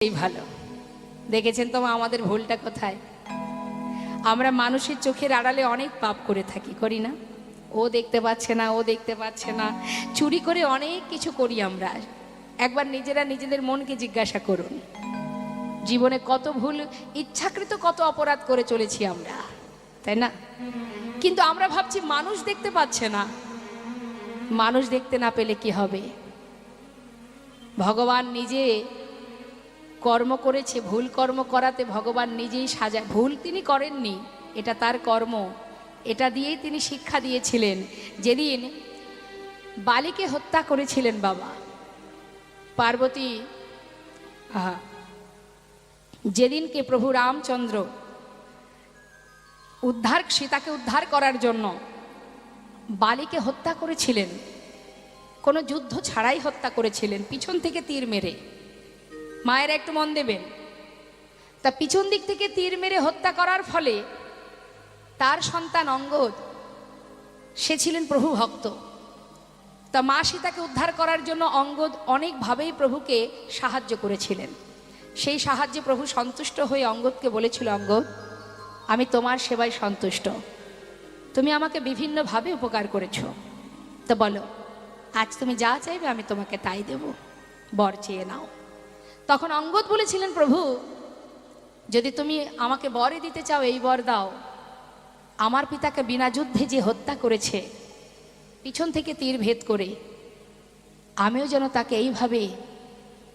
এই ভালো দেখেছেন তো আমাদের ভুলটা কোথায়? আমরা মানুষের চোখের আড়ালে অনেক পাপ করে থাকি, করি না? ও দেখতে পাচ্ছে না, ও দেখতে পাচ্ছে না, চুরি করে অনেক কিছু করি আমরা। একবার নিজেরা নিজেদের মনকে জিজ্ঞাসা করুন, জীবনে কত ভুল, ইচ্ছাকৃত কত অপরাধ করে চলেছি আমরা, তাই না? কিন্তু আমরা ভাবছি মানুষ দেখতে পাচ্ছে না। মানুষ দেখতে না পেলে কি হবে? ভগবান নিজে কর্ম করেছে, ভুল কর্ম করাতে ভগবান নিজেই সাজা। ভুল তিনি করেননি, এটা তার কর্ম, এটা দিয়েই তিনি শিক্ষা দিয়েছিলেন। যেদিন বালিকে হত্যা করেছিলেন বাবা পার্বতী, যেদিনকে প্রভু রামচন্দ্র সীতাকে উদ্ধার করার জন্য বালিকে হত্যা করেছিলেন, কোনো যুদ্ধ ছাড়াই হত্যা করেছিলেন, পিছন থেকে তীর মেরে। মায়েরা একটু মন দেবেন, তা পিছন দিক থেকে তীর মেরে হত্যা করার ফলে তার সন্তান অঙ্গদ, সে ছিলেন প্রভু ভক্ত। তা মা সীতাকে উদ্ধার করার জন্য অঙ্গদ অনেকভাবেই প্রভুকে সাহায্য করেছিলেন। সেই সাহায্যে প্রভু সন্তুষ্ট হয়ে অঙ্গদকে বলেছিল, অঙ্গদ, আমি তোমার সেবায় সন্তুষ্ট, তুমি আমাকে বিভিন্নভাবে উপকার করেছ, তো বলো আজ তুমি যা চাইবে আমি তোমাকে তাই দেব, বর চেয়ে নাও। তখন অঙ্গদ বলেছিলেন, প্রভু যদি তুমি আমাকে বরই দিতে চাও এই বর দাও, আমার পিতাকে বিনা যুদ্ধে যে হত্যা করেছে পিছন থেকে তীর ভেদ করে, আমিও যেন তাকে এইভাবে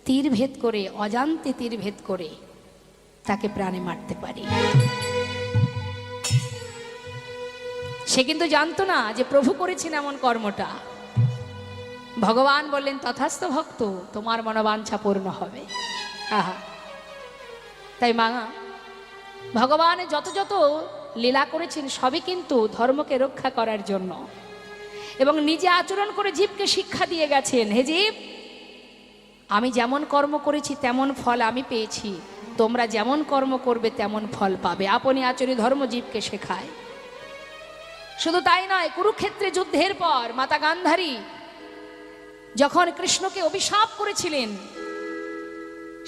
তীর ভেদ করে, অজান্তে তীর ভেদ করে তাকে প্রাণে মারতে পারি। সে কিন্তু জানতো না যে প্রভু করেছেন এমন কর্মটা। ভগবান বললেন, তথাস্থ ভক্ত, তোমার মনোবাঞ্ছা পূর্ণ হবে। আহা, তাই মা ভগবান যত যত লীলা করেছেন সবই কিন্তু ধর্মকে রক্ষা করার জন্য, এবং নিজে আচরণ করে জীবকে শিক্ষা দিয়ে গেছেন, হে জীব, আমি যেমন কর্ম করেছি তেমন ফল আমি পেয়েছি, তোমরা যেমন কর্ম করবে তেমন ফল পাবে। আপনি আচরি ধর্ম জীবকে শেখায়। শুধু তাই নয়, কুরুক্ষেত্রে যুদ্ধের পর মাতা গান্ধারী যখন কৃষ্ণকে অভিশাপ করেছিলেন,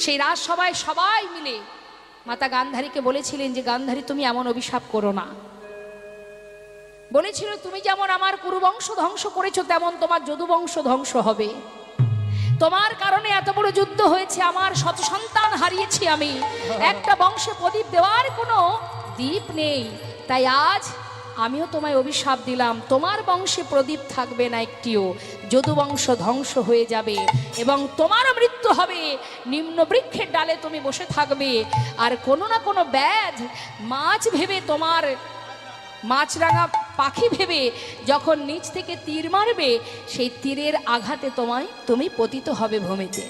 সেই রাজসভায় সবাই মিলে মাতা গান্ধারীকে বলেছিলেন যে, গান্ধারী তুমি এমন অভিশাপ করো না। বলেছিল, তুমি যেমন আমার কুরুবংশ ধ্বংস করেছো তেমন তোমার যদুবংশ ধ্বংস হবে। তোমার কারণে এত বড় যুদ্ধ হয়েছে, আমার শত সন্তান হারিয়েছি আমি, একটা বংশে প্রদীপ দেওয়ার কোনো দ্বীপ নেই। তাই আজ আমিও তোমায় অভিশাপ দিলাম, তোমার বংশে প্রদীপ থাকবে না একটিও, যদুবংশ ধ্বংস হয়ে যাবে এবং তোমারও মৃত্যু হবে। নিম্ন বৃক্ষের ডালে তুমি বসে থাকবে, আর কোনো না কোনো ব্যাধ মাছ ভেবে, তোমার মাছরাঙা পাখি ভেবে যখন নিচ থেকে তীর মারবে, সেই তীরের আঘাতে তুমি পতিত হবে ভূমিতে।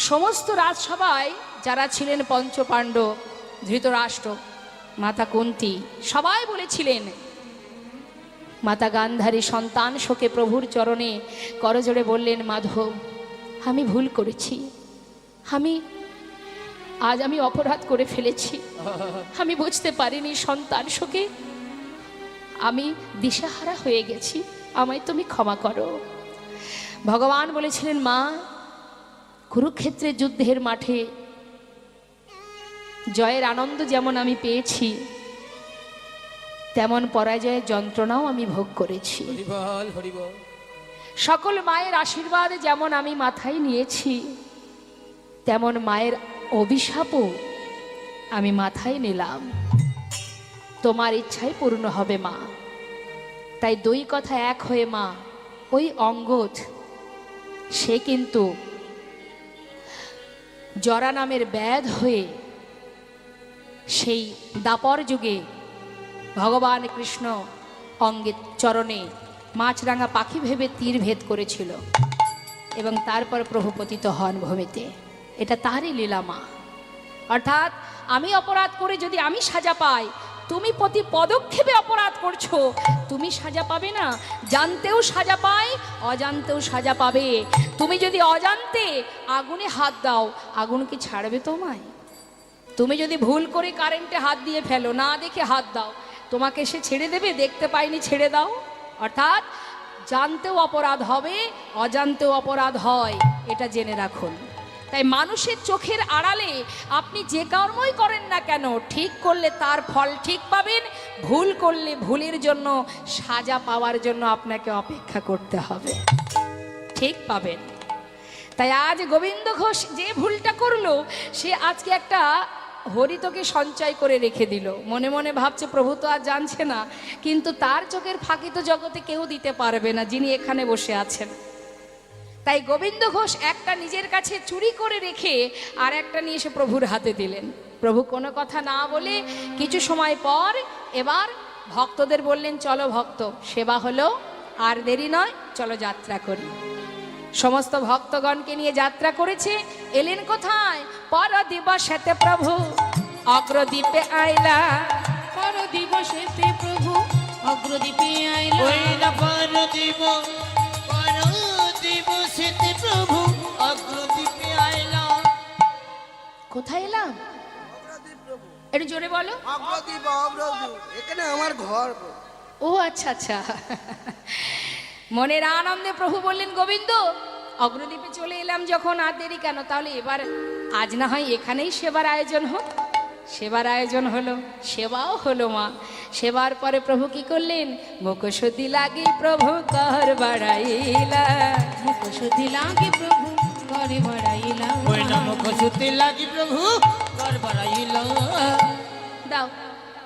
সমস্ত রাজসভায় যারা ছিলেন পঞ্চপাণ্ডব, ধৃতরাষ্ট্র, মাতা কুন্তী, সবাই বলেছিলেন, মাতা গান্ধারী সন্তান শোকে প্রভুর চরণে করজোড়ে বললেন, মাধব আমি ভুল করেছি, আজ আমি অপরাধ করে ফেলেছি, আমি বুঝতে পারিনি সন্তান শোকে আমি দিশাহারা হয়ে গেছি, আমায় তুমি ক্ষমা করো। ভগবান বলেছিলেন, মা কুরুক্ষেত্রের যুদ্ধের মাঠে জয়ের আনন্দ যেমন আমি পেয়েছি, তেমন পরাজয়ের যন্ত্রণাও আমি ভোগ করেছি। সকল মায়ের আশীর্বাদ যেমন আমি মাথায় নিয়েছি, তেমন মায়ের অভিশাপও আমি মাথায় নিলাম। তোমার ইচ্ছাই পূর্ণ হবে মা। তাই দুই কথা এক হয়ে মা, ওই অঙ্গদ সে কিন্তু জরা নামের ব্যাধ হয়ে সেই দাপর যুগে ভগবান কৃষ্ণ অঙ্গের চরণে মাছরাঙা পাখি ভেবে তীর ভেদ করেছিল এবং তারপর প্রভু পতিত হন ভূমিতে। এটা তারই লীলা মা। অর্থাৎ আমি অপরাধ করে যদি আমি সাজা পাই, তুমি প্রতি পদক্ষেপে অপরাধ করছো, তুমি সাজা পাবে না। জানতেও সাজা পায়, অজান্তেও সাজা পাবে। তুমি যদি অজান্তে আগুনে হাত দাও, আগুন কি ছাড়বে তোমায়? তুমি যদি ভুল করে কারেন্টে হাত দিয়ে ফেলো, না দেখে হাত দাও, তোমাকে সে ছেড়ে দেবে? দেখতে পাইনি ছেড়ে দাও। অর্থাৎ জানতেও অপরাধ হবে, অজান্তেও অপরাধ হয়, এটা জেনে রাখুন। তাই মানুষের চোখের আড়ালে আপনি যে কর্মই করেন না কেন, ঠিক করলে তার ফল ঠিক পাবেন, ভুল করলে ভুলের জন্য সাজা পাওয়ার জন্য আপনাকে অপেক্ষা করতে হবে, ঠিক পাবেন। তাই আজ গোবিন্দ ঘোষ যে ভুলটা করলো, সে আজকে একটা হরিতকে সঞ্চয় করে রেখে দিল। মনে মনে ভাবছে প্রভু তো আর জানছে না, কিন্তু তার চোখের ফাঁকি তো জগতে কেউ দিতে পারবে না, যিনি এখানে বসে আছেন। তাই গোবিন্দ ঘোষ একটা নিজের কাছে চুরি করে রেখে আর একটা নিয়ে এসে প্রভুর হাতে দিলেন। প্রভু কোনো কথা না বলে কিছু সময় পর এবার ভক্তদের বললেন, চলো ভক্ত, সেবা হলো, আর দেরি নয়, চলো যাত্রা করি। সমস্ত ভক্তগণকে নিয়ে যাত্রা করেছে। এলেন কোথায়? পর দিবসেতে প্রভু অগ্রদ্বীপে আইলা। পর দিবসেতে প্রভু অগ্রদ্বীপে আইলা। পর দিবসেতে প্রভু অগ্রদ্বীপে আইলা। কোথায় এলাম? একটু জোরে বলো। অগ্রদ্বীপ, অগ্রদ্বীপ, এখানে আমার ঘর। ও আচ্ছা আচ্ছা। মনের আনন্দে প্রভু বললেন, গোবিন্দ অগ্রদ্বীপে চলে এলাম যখন, আর দেরি কেন, তাহলে এবার আজ না হয় এখানেই সেবার আয়োজন হোক। সেবার আয়োজন হলো, সেবাও হলো মা। সেবার পরে প্রভু কি করলেন? মুখশুদ্ধি লাগি প্রভু কর বাড়াইলা। মুখশুদ্ধি লাগি প্রভু করে বাড়াইলা। মুখশুদ্ধি লাগি প্রভু কর বাড়াইলা। দাও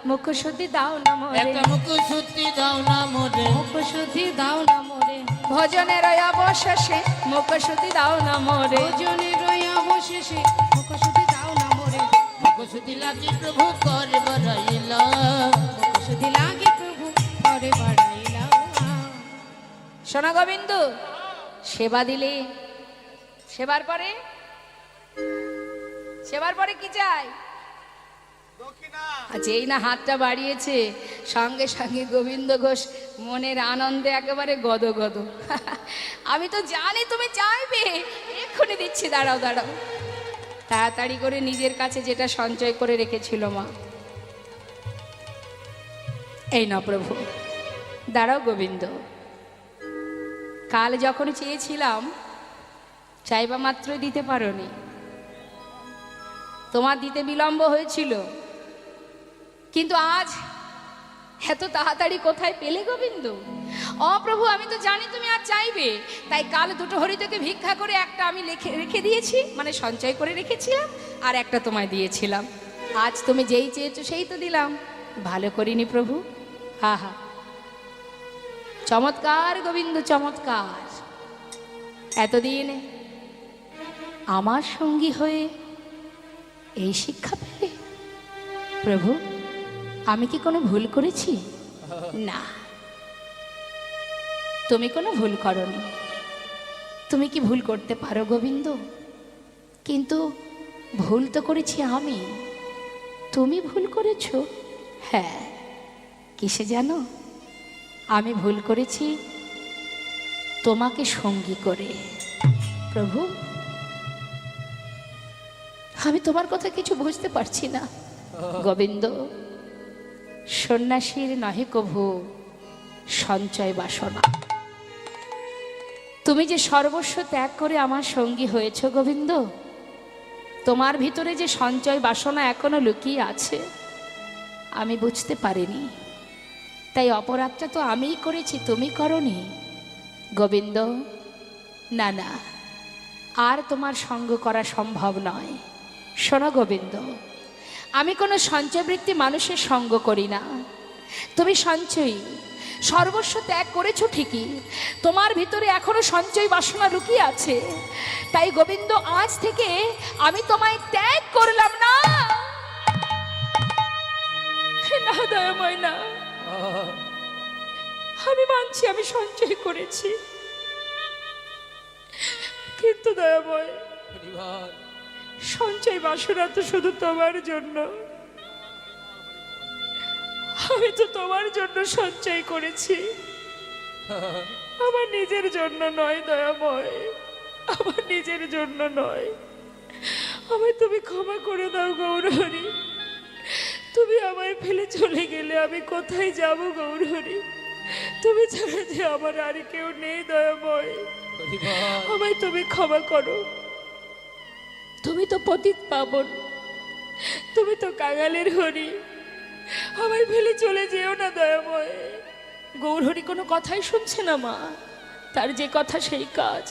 মুখশুদ্ধি দাও না মোরে, একটা মুখশুদ্ধি দাও না মোরে, মুখশুদ্ধি দাও না মোরে। ভজনের অবশেষে মুখশুদ্ধি দাও না মোরে, ভজনের অবশেষে মুখশুদ্ধি দাও না মোরে। মুখশুদ্ধি লাগি প্রভু করে বাড়াইলা। মুখশুদ্ধি লাগি প্রভু করে বাড়াইলা। শোনা গোবিন্দ, সেবা দিলে, সেবার পরে কি চাই? যেই না হাতটা বাড়িয়েছে, সঙ্গে সঙ্গে গোবিন্দ ঘোষ মনের আনন্দে একেবারে গদগদ। আমি তো জানি তুমি চাইবে, এক্ষুনি দিচ্ছি, দাঁড়াও দাঁড়াও। তাড়াতাড়ি করে নিজের কাছে যেটা সঞ্চয় করে রেখেছিল মা, এই না প্রভু, দাঁড়াও গোবিন্দ। কাল যখন চেয়েছিলাম, চাইবা মাত্রই দিতে পারোনি, তোমার দিতে বিলম্ব হয়েছিল, কিন্তু আজ এত তাড়াতাড়ি কোথায় পেলে গোবিন্দ? প্রভু, আমি তো জানি তুমি আর চাইবে, তাই কাল দুটো হরিতকে ভিক্ষা করে একটা আমি রেখে দিয়েছি, মানে সঞ্চয় করে রেখেছিলাম, আর একটা তোমায় দিয়েছিলাম। আজ তুমি যেই চেয়েছো সেই তো দিলাম। ভালো করিনি প্রভু? হা, চমৎকার গোবিন্দ, চমৎকার। এতদিন আমার সঙ্গী হয়ে এই শিক্ষা পেলে? প্রভু, আমি কি কোনো ভুল করেছি? না, তুমি কোনো ভুল করনি। তুমি কি ভুল করতে পারো গোবিন্দ? কিন্তু ভুল তো করেছি আমি, তুমি ভুল করেছো। হ্যাঁ, কিসে জানো? আমি ভুল করেছি তোমাকে সঙ্গী করে। প্রভু, আমি তোমার কথা কিছু বুঝতে পারছি না। গোবিন্দ, সন্ন্যাসীর নহে কভু সঞ্চয় বাসনা। তুমি যে সর্বস্ব ত্যাগ করে আমার সঙ্গী হয়েছ গোবিন্দ, তোমার ভিতরে যে সঞ্চয় বাসনা এখনো লুকিয়ে আছে, আমি বুঝতে পারিনি। তাই অপরাধটা তো আমিই করেছি, তুমি করনি গোবিন্দ। না না, আর তোমার সঙ্গ করা সম্ভব নয়। শোনো গোবিন্দ, আমি কোনো সঞ্চয়বৃত্তি মানুষের সঙ্গ করি না। তুমি সঞ্চয়ী, সর্বস্ব ত্যাগ করেছো ঠিকই, তোমার ভিতরে এখনো সঞ্চয় বাসনা লুকিয়ে আছে। তাই গোবিন্দ, আজ থেকে আমি তোমায় ত্যাগ করলাম না। না দয়াময়, না, আমি মানছি আমি সঞ্চয় করেছি, কিন্তু দয়াময়, সঞ্চয় বাসনা তো শুধু তোমার জন্য। আমি তো তোমার জন্য সঞ্চয় করেছি, আমার নিজের জন্য নয় দয়াময়, আমার নিজের জন্য নয়। আমায় তুমি ক্ষমা করে দাও গৌরহরি। তুমি আমায় ফেলে চলে গেলে আমি কোথায় যাব গৌরহরি? তুমি ছাড়া যে আমার আর কেউ নেই দয়াময়, আমায় তুমি ক্ষমা করো। তুমি তো পতিত পাবন, তুমি তো কাঙালের হরি, আমায় ফেলে চলে যেও না দয়াময়। গৌরহরি কোনো কথাই শুনছে না মা, তার যে কথা সেই কাজ।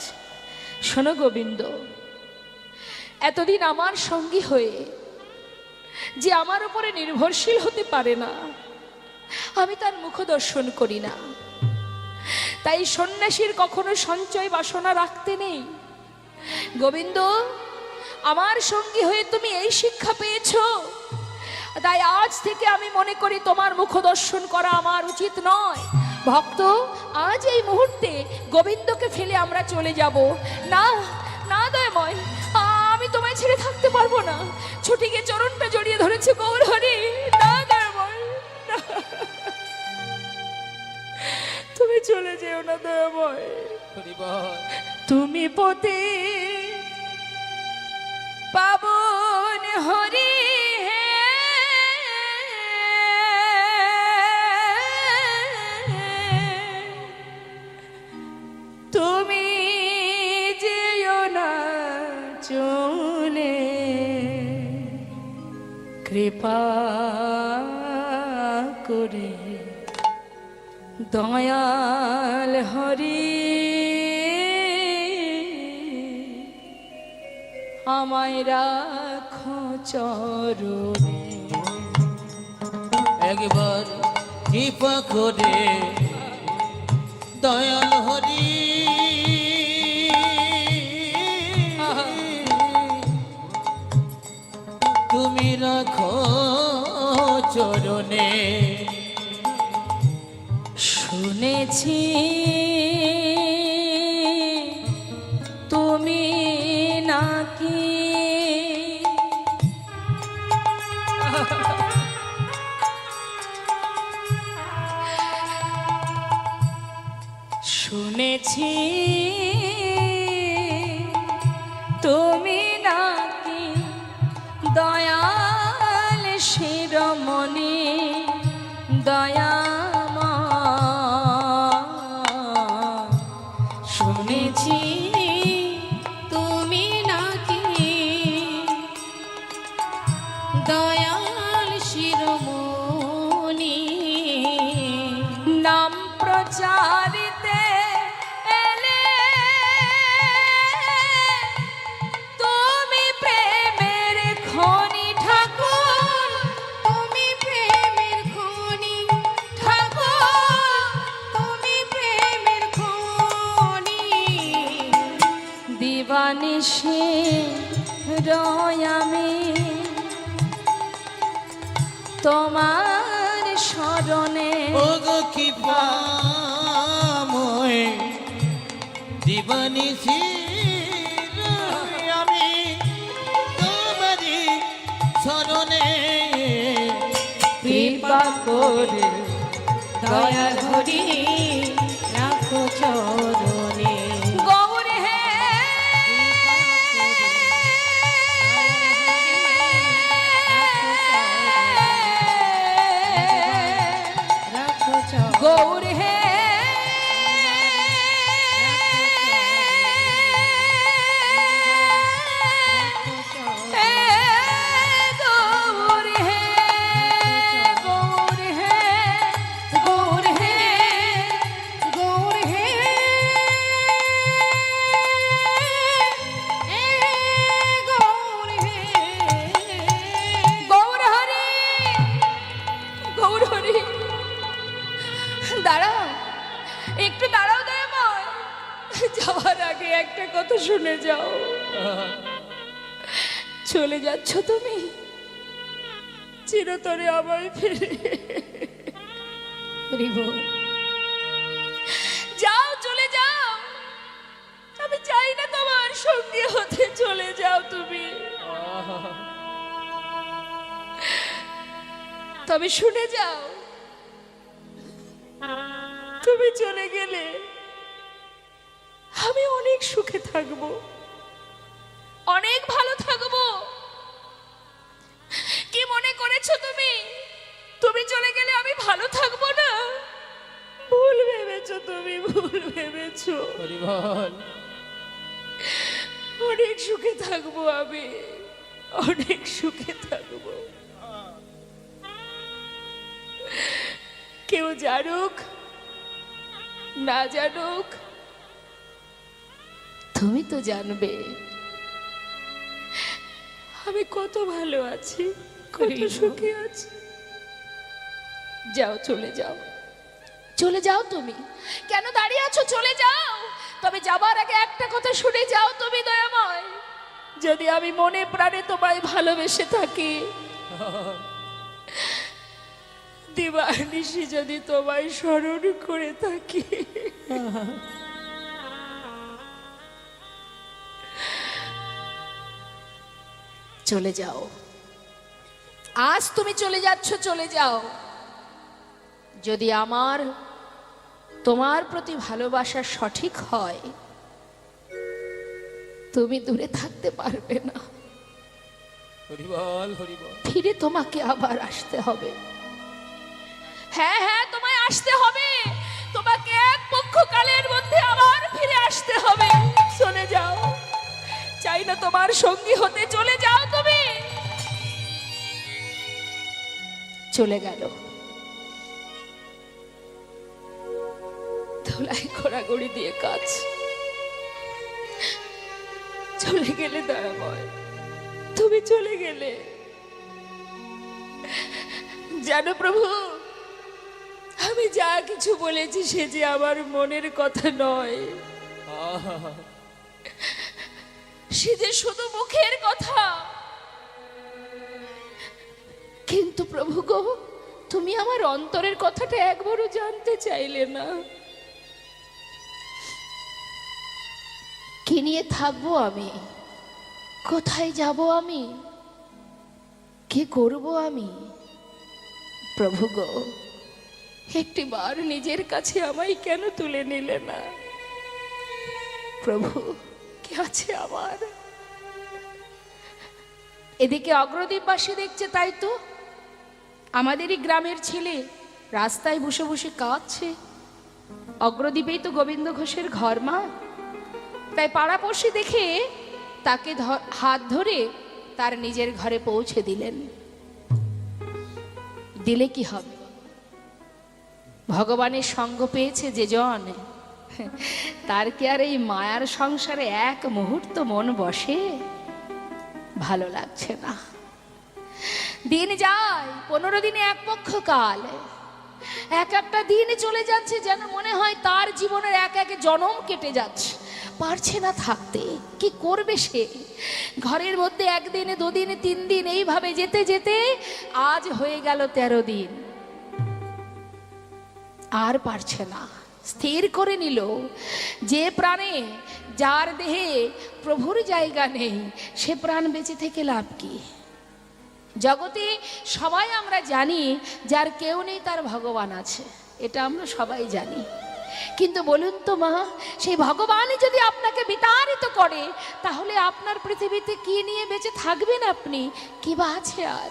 শোনো গোবিন্দ, এতদিন আমার সঙ্গী হয়ে যে আমার উপরে নির্ভরশীল হতে পারে না, আমি তার মুখ দর্শন করি না। তাই সন্ন্যাসীর কখনো সঞ্চয় বাসনা রাখতে নেই। গোবিন্দ, আমার সঙ্গী হয়ে তুমি এই শিক্ষা পেয়েছো, তাই আজ থেকে আমি মনে করি তোমার মুখ দর্শন করা আমার উচিত নয়। ভক্ত, আজ এই মুহূর্তে গোবিন্দকে ফেলে আমরা চলে যাব না। না দয়াময়, আমি তোমায় ছেড়ে থাকতে পারবো না। ছুটি গিয়ে চরণটা জড়িয়ে ধরেছে গৌরহরি। না দয়াময়, না। তুমি চলে যেও না দয়াময়। তুমি পতি পাবন হরি হে, তুমি যেও না চলে, কৃপা করে দয়াল হরি আমায় রাখো চরণে। একবার কৃপা করে দয়াল হরি তুমি রাখো চরণে। শুনেছি তুমি নাকি শুনেছি তুমি নাকি দয়াল শিরোমণি, শুনেছি তুমি নাকি দয়াল শিরোমণি, নাম প্রচারিতে এলে তুমি প্রেমের খনি ঠাকুর, তুমি প্রেমের খনি ঠাকুর, তুমি প্রেমের খনি। দিবানিশি রয় আমি তোমার শরণে। ওগো কৃপাময় দিবানিশি আমি তোমারি শরণে। কৃপা করে দয়াল হরি রাখো চরণে। গৌর হে, রাখো চরণে। গৌর হে, গৌর হে, গৌর হে, গৌর হে, গৌর হে, গৌর হে। গৌর হরি, গৌর হরি। দাঁড়াও, একটু দাঁড়াও দয়াময়। যাওয়ার আগে একটা কথা শুনে যাও। চলে যাচ্ছ তুমি, চিরতরে আমায় ফিরে যাও, চলে যাও। আমি চাই না তোমার সঙ্গে হতে, চলে যাও তুমি। তবে শুনে যাও, তুমি চলে গেলে আমি অনেক সুখে থাকবো, অনেক ভালো থাকবো। কি মনে করেছো তুমি? তুমি চলে গেলে আমি ভালো থাকবো না? ভুল ভেবেছো তুমি, ভুল ভেবেছো। হরিবল অনেক সুখে থাকবো আমি। অনেক সুখে থাকবো। কেউ জানুক না জানুক, তুমি তো জানবে আমি কত ভালো আছি, কত সুখে আছি। যাও, চলে যাও, চলে যাও। তুমি কেন দাঁড়িয়ে আছো? চলে যাও। তবে যাবার আগে একটা কথা শুনে যাও তুমি দয়াময়, যদি আমি মনে প্রাণে তোমায় ভালোবেসে থাকি, দিবানিশি যদি তোমায় স্মরণ করে থাকি, চলে যাও। আজ তুমি চলে যাচ্ছ, চলে যাও। যদি আমার তোমার প্রতি ভালোবাসা সঠিক হয়, তুমি দূরে থাকতে পারবে না। হরিবল হরিবল। ফিরে তোমাকে আবার আসতে হবে। হ্যাঁ হ্যাঁ, তোমায় আসতে হবে। তোমাকে এক পক্ষকালের মধ্যে আবার ফিরে আসতে হবে। চলে যাও, চাই না তোমার সঙ্গী হতে। চলে যাও তুমি। চলে গেল। ধুলাই ঘোরাঘুরি দিয়ে কাজ। চলে গেলে দয়াময়, তুমি চলে গেলে। জানো প্রভু, আমি যা কিছু বলেছি সে যে আমার মনের কথা নয়, সে যে শুধু মুখের কথা। কিন্তু প্রভু গো, তুমি আমার অন্তরের কথাটা একবারও জানতে চাইলে না। কি নিয়ে থাকবো আমি? কোথায় যাব আমি? কি করব আমি? প্রভু গো, একটিবার নিজের কাছে আমায় কেন তুলে নিলে না? প্রভু, কি আছে আমার? এদিকে অগ্রদ্বীপবাসী দেখছে, তাই তো আমাদেরই গ্রামের ছেলে রাস্তায় বসে বসে কাঁদছে। অগ্রদ্বীপেই তো গোবিন্দ ঘোষের ঘর মা। তাই পাড়াপড়শি দেখে তাকে হাত ধরে তার নিজের ঘরে পৌঁছে দিলেন। দিলে কি হবে? ভগবানের সঙ্গ পেয়েছে যে জন, তার কি আর এই মায়ার সংসারে এক মুহূর্ত মন বসে? ভালো লাগছে না। দিন যায়, 15 দিনে এক পক্ষ কাল। এক একটা দিন চলে যাচ্ছে, যেন মনে হয় তার জীবনের এক এক জনম কেটে যাচ্ছে। পারছে না থাকতে। কি করবে সে? ঘরের মধ্যে একদিনে, 2 দিনে, 3 দিন এইভাবে যেতে যেতে আজ হয়ে গেল 13 দিন। আর পারছে না। স্থির করে নিল, যে প্রাণে, যার দেহে প্রভুর জায়গা নেই, সে প্রাণ বেঁচে থেকে লাভ কি? জগতে সবাই আমরা জানি যার কেউ নেই তার ভগবান আছে, এটা আমরা সবাই জানি। কিন্তু বলুন তো মা, সেই ভগবানই যদি আপনাকে বিতাড়িত করে, তাহলে আপনার পৃথিবীতে কি নিয়ে বেঁচে থাকবেন আপনি? কি বা আছে আর?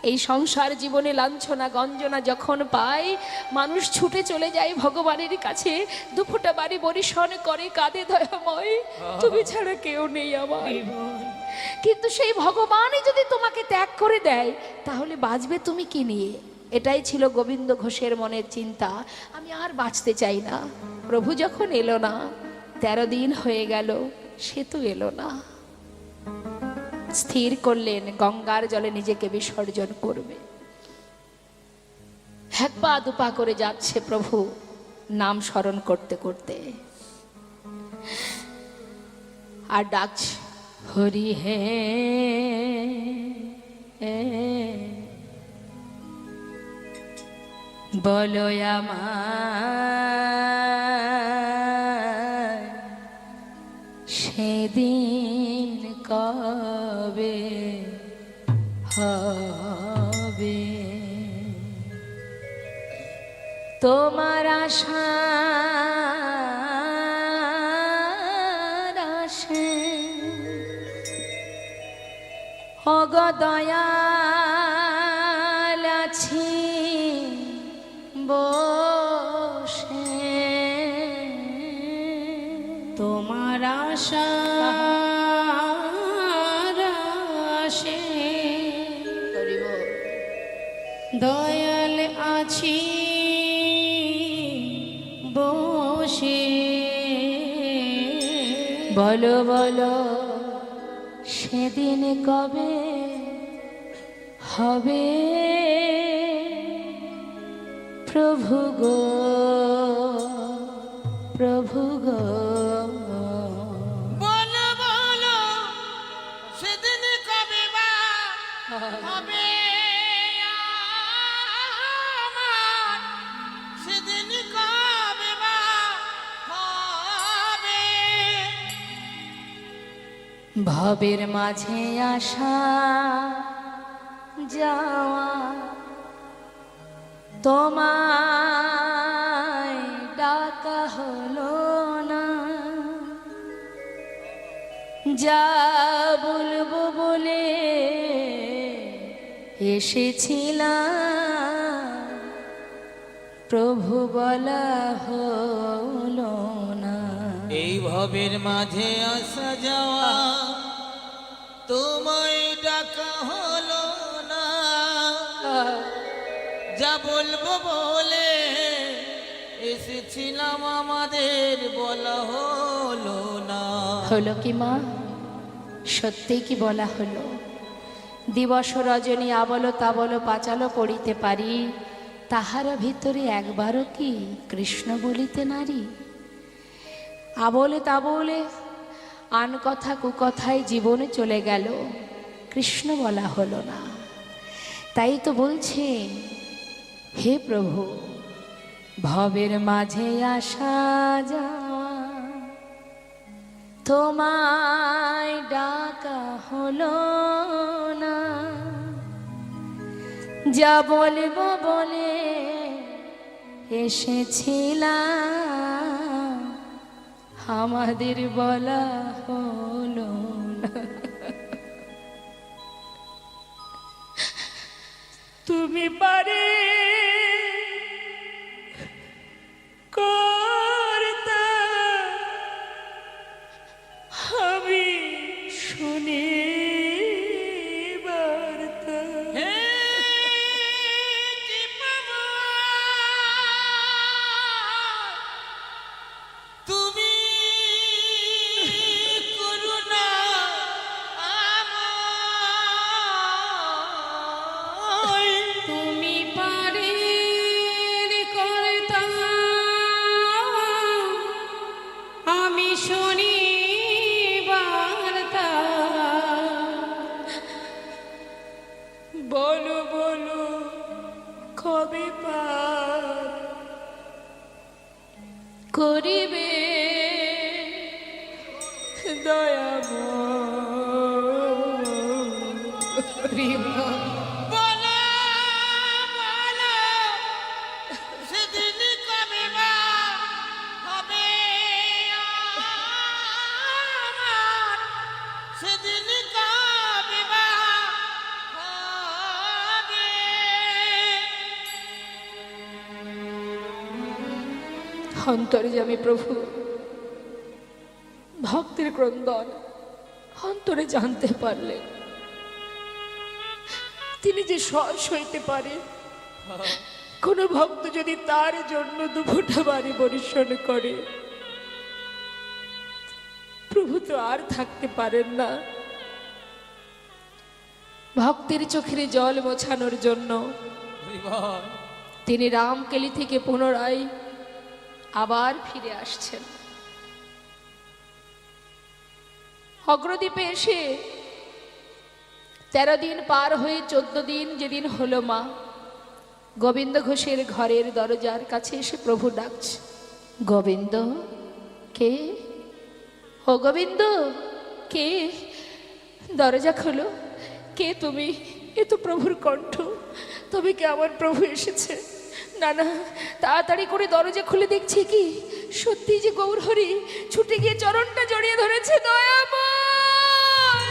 এই সংসার জীবনে লাঞ্ছনা গঞ্জনা যখন পায়, মানুষ ছুটে চলে যায় ভগবানের কাছে, দুফোঁটা বাড়ি বরিশন করে কাঁদে, দয়াময় তুমি ছাড়া কেউ নেই আমার। কিন্তু সেই ভগবানই যদি তোমাকে ত্যাগ করে দেয়, তাহলে বাঁচবে তুমি কি নিয়ে? এটাই ছিল গোবিন্দ ঘোষের মনের চিন্তা। আমি আর বাঁচতে চাই না। প্রভু যখন এলো না, 13 দিন হয়ে গেল, সে তো এলো না। স্থির করলেন গঙ্গার জলে নিজেকে বিসর্জন করবে। 1 পা 2 পা করে যাচ্ছে প্রভু, নাম স্মরণ করতে করতে। আর ডাকছে, হরি হে বলো আমায় সেদিন কবে হবে? তোমার আশার আশে ওগো দয়াল আছি বসে। তোমার আশার পাশে হরি বল। দয়াল আছি বসে। বলো বলো সেদিন কবে হবে প্রভু গো, প্রভু গো। বলো বলো সেদিন কবে বা হবে আমার, সেদিন কবে বা হবে। ভবের মাঝে আসা যাওয়া তোমায় ডাকা হলো না, যা বলবো বলে এসেছিলাম প্রভু বলা হলো না। এই ভবের মাঝে আসা যাওয়া তোমায় ডাকা হলো না, যা বলবো বলে এসেছিলাম আমাদের বলা হলো না। হলো কি মা, সত্যি কি বলা হলো? দিবস রজনী আবলো তাবলো পাচালো পড়িতে পারি, তাহার ভিতরে একবারও কি কৃষ্ণ বলিতে নারী? আবলে তাবলে আন কথা কুকথায় জীবনে চলে গেল, কৃষ্ণ বলা হলো না। তাই তো বলছেন, হে প্রভু ভবের মাঝে আসা যাওয়া তোমায় ডাকা হলো না, যা বলবো বলে এসেছিলাম আমাদের বলা হলো না। তুমি পারে করতা আমি শুনি বার্তা। হে দীপমা, তুমি করুণা আমায়। তুমি পারে করতা আমি শুনি বার্তা। বলো বলো কবে পার করিবে দয়াময়। বলো বলো সেদিন কবে বা হবে আমার, সেদিন কবে বা হবে। অন্তর্যামী প্রভু, ভক্তের ক্রন্দন অন্তরে জানতে পারলেন, তিনি যে সহজ হইতে পারে। কোন ভক্ত যদি তার জন্য দুফোঁটা বাড়ি বরিশন করে, প্রভু তো আর থাকতে পারেন না। ভক্তের চোখের জল মোছানোর জন্য তিনি রামকেলি থেকে পুনরায় আবার ফিরে আসছেন। অগ্রদ্বীপে এসে 13 দিন পার হয়ে 14 দিন যেদিন হলো, মা গোবিন্দ ঘোষের ঘরের দরজার কাছে এসে প্রভু ডাকছে, গোবিন্দ কে? ও গোবিন্দ কে? দরজা খোলো, কে তুমি? এ তো প্রভুর কণ্ঠ। তবে কি আমার প্রভু এসেছে? না না, তাড়াতাড়ি করে দরজা খুলে দেখছি কি সত্যি যে গৌরহরি ছুটে গিয়ে চরণটা জড়িয়ে ধরেছে। দয়াময়,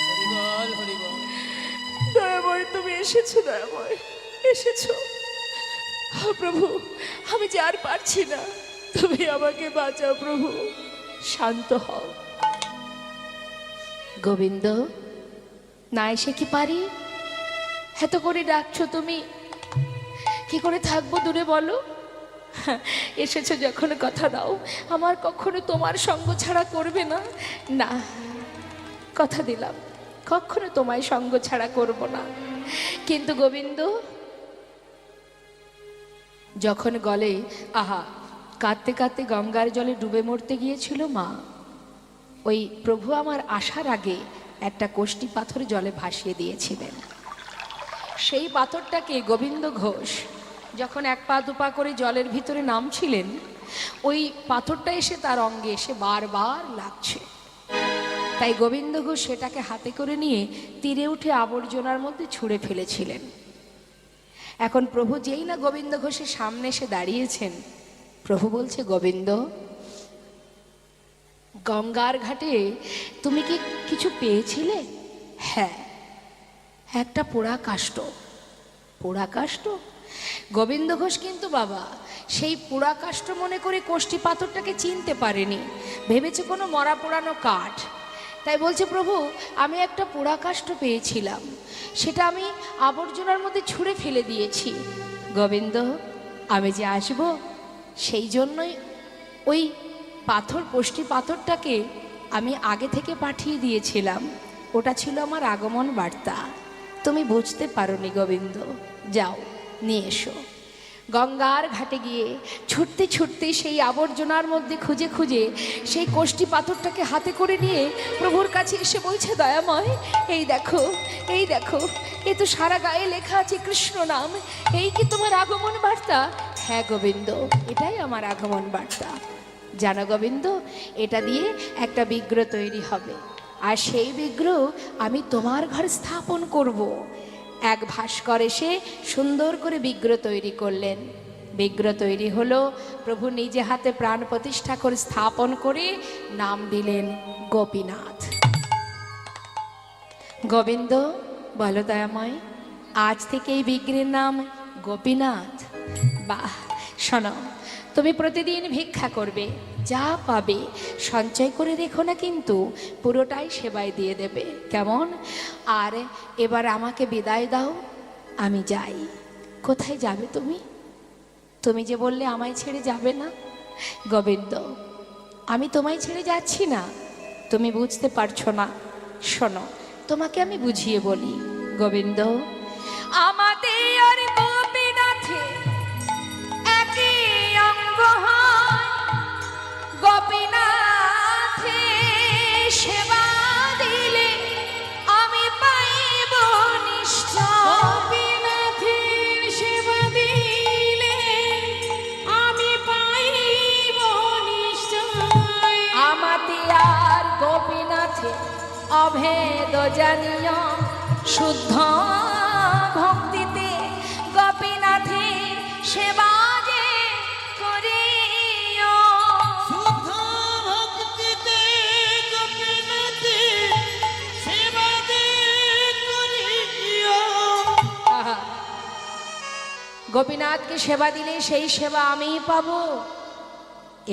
হরিবল হরিবল। দয়াময় তুমি এসেছো, দয়াময় এসেছো। প্রভু আমি যে আর পারছি না, তুমি আমাকে বাঁচাও প্রভু। শান্ত হও, গোবিন্দ, না এসে কি পারি? এত করে ডাকছো তুমি, কি করে থাকবো দূরে বলো? এসেছো যখন কথা দাও, আমার কখনো তোমার সঙ্গ ছাড়া করবে না। না, কথা দিলাম কখনো তোমায় সঙ্গ ছাড়া করব না। কিন্তু গোবিন্দ, যখন গলে আহা কাঁদতে কাঁদতে গঙ্গার জলে ডুবে মরতে গিয়েছিল মা, ওই প্রভু আমার আসার আগে একটা কোষ্টি পাথর জলে ভাসিয়ে দিয়েছিলেন। সেই পাথরটাকে গোবিন্দ ঘোষ যখন এক পা দুপা করে জলের ভিতরে নামছিলেন, ওই পাথরটা এসে তার অঙ্গে এসে বারবার লাগছে। তাই গোবিন্দ ঘোষ সেটাকে হাতে করে নিয়ে তীরে উঠে আবর্জনার মধ্যে ছুঁড়ে ফেলেছিলেন। এখন প্রভু যেই না গোবিন্দ ঘোষের সামনে এসে দাঁড়িয়েছেন, প্রভু বলছে, গোবিন্দ, গঙ্গার ঘাটে তুমি কি কিছু পেয়েছিলে? হ্যাঁ, একটা পোড়া কাষ্ঠ। পোড়া কাষ্ঠ? গোবিন্দ ঘোষ কিন্তু বাবা সেই পোড়া কাষ্ঠ মনে করে কোষ্ঠী পাথরটাকে চিনতে পারেনি, ভেবেছে কোনো মরা পোড়ানো কাঠ। তাই বলছে, প্রভু আমি একটা পোড়া কাষ্ঠ পেয়েছিলাম, সেটা আমি আবর্জনার মধ্যে ছুঁড়ে ফেলে দিয়েছি। গোবিন্দ, আমি যে আসব সেই জন্যই ওই পাথর, কোষ্ঠী পাথরটাকে আমি আগে থেকে পাঠিয়ে দিয়েছিলাম। ওটা ছিল আমার আগমন বার্তা। তুমি বুঝতে পারোনি গোবিন্দ, যাও নিয়ে এসো। গঙ্গার ঘাটে গিয়ে ছুটতে ছুটতে সেই আবর্জনার মধ্যে খুঁজে খুঁজে সেই কোষ্ঠী পাথরটাকে হাতে করে নিয়ে প্রভুর কাছে এসে বলছে, দয়াময় এই দেখো, এই দেখো, এ তো সারা গায়ে লেখা আছে কৃষ্ণ নাম। এই কি তোমার আগমন বার্তা? হ্যাঁ গোবিন্দ, এটাই আমার আগমন বার্তা। জানো গোবিন্দ, এটা দিয়ে একটা বিগ্রহ তৈরি হবে, আর সেই বিগ্রহ আমি তোমার ঘর স্থাপন করব। এক ভাস্কর এসে সুন্দর করে বিগ্রহ তৈরি করলেন। বিগ্রহ তৈরি হলো, প্রভু নিজে হাতে প্রাণ প্রতিষ্ঠা করে স্থাপন করে নাম দিলেন গোপীনাথ। গোবিন্দ, বলো দয়াময়, আজ থেকে এই বিগ্রহের নাম গোপীনাথ। বাহ, শোনো, তুমি প্রতিদিন ভিক্ষা করবে, যা পাবে সঞ্চয় করে রেখো না, কিন্তু পুরোটাই সেবায় দিয়ে দেবে, কেমন? আর এবার আমাকে বিদায় দাও, আমি যাই। কোথায় যাবে তুমি? তুমি যে বললে আমায় ছেড়ে যাবে না। গোবিন্দ, আমি তোমায় ছেড়ে যাচ্ছি না, তুমি বুঝতে পারছো না। শোনো, তোমাকে আমি বুঝিয়ে বলি। গোবিন্দ, আমাদের গোপীনাথে একই অঙ্গ হয়, গোপীনাথে সেবা দিলে আমি পাইব নিশ্চয়। গোপীনাথের সেবা দিলে আমি পাইব নিশ্চয়। আমাতে আর গোপীনাথে অভেদ জানিও, শুদ্ধ ভক্তিতে গোপীনাথের সেবা যে করিও। শুদ্ধ ভক্তিতে গোপীনাথের সেবা যে করিও। আহা, গোপীনাথকে সেবা দিলে সেই সেবা আমিই পাবো।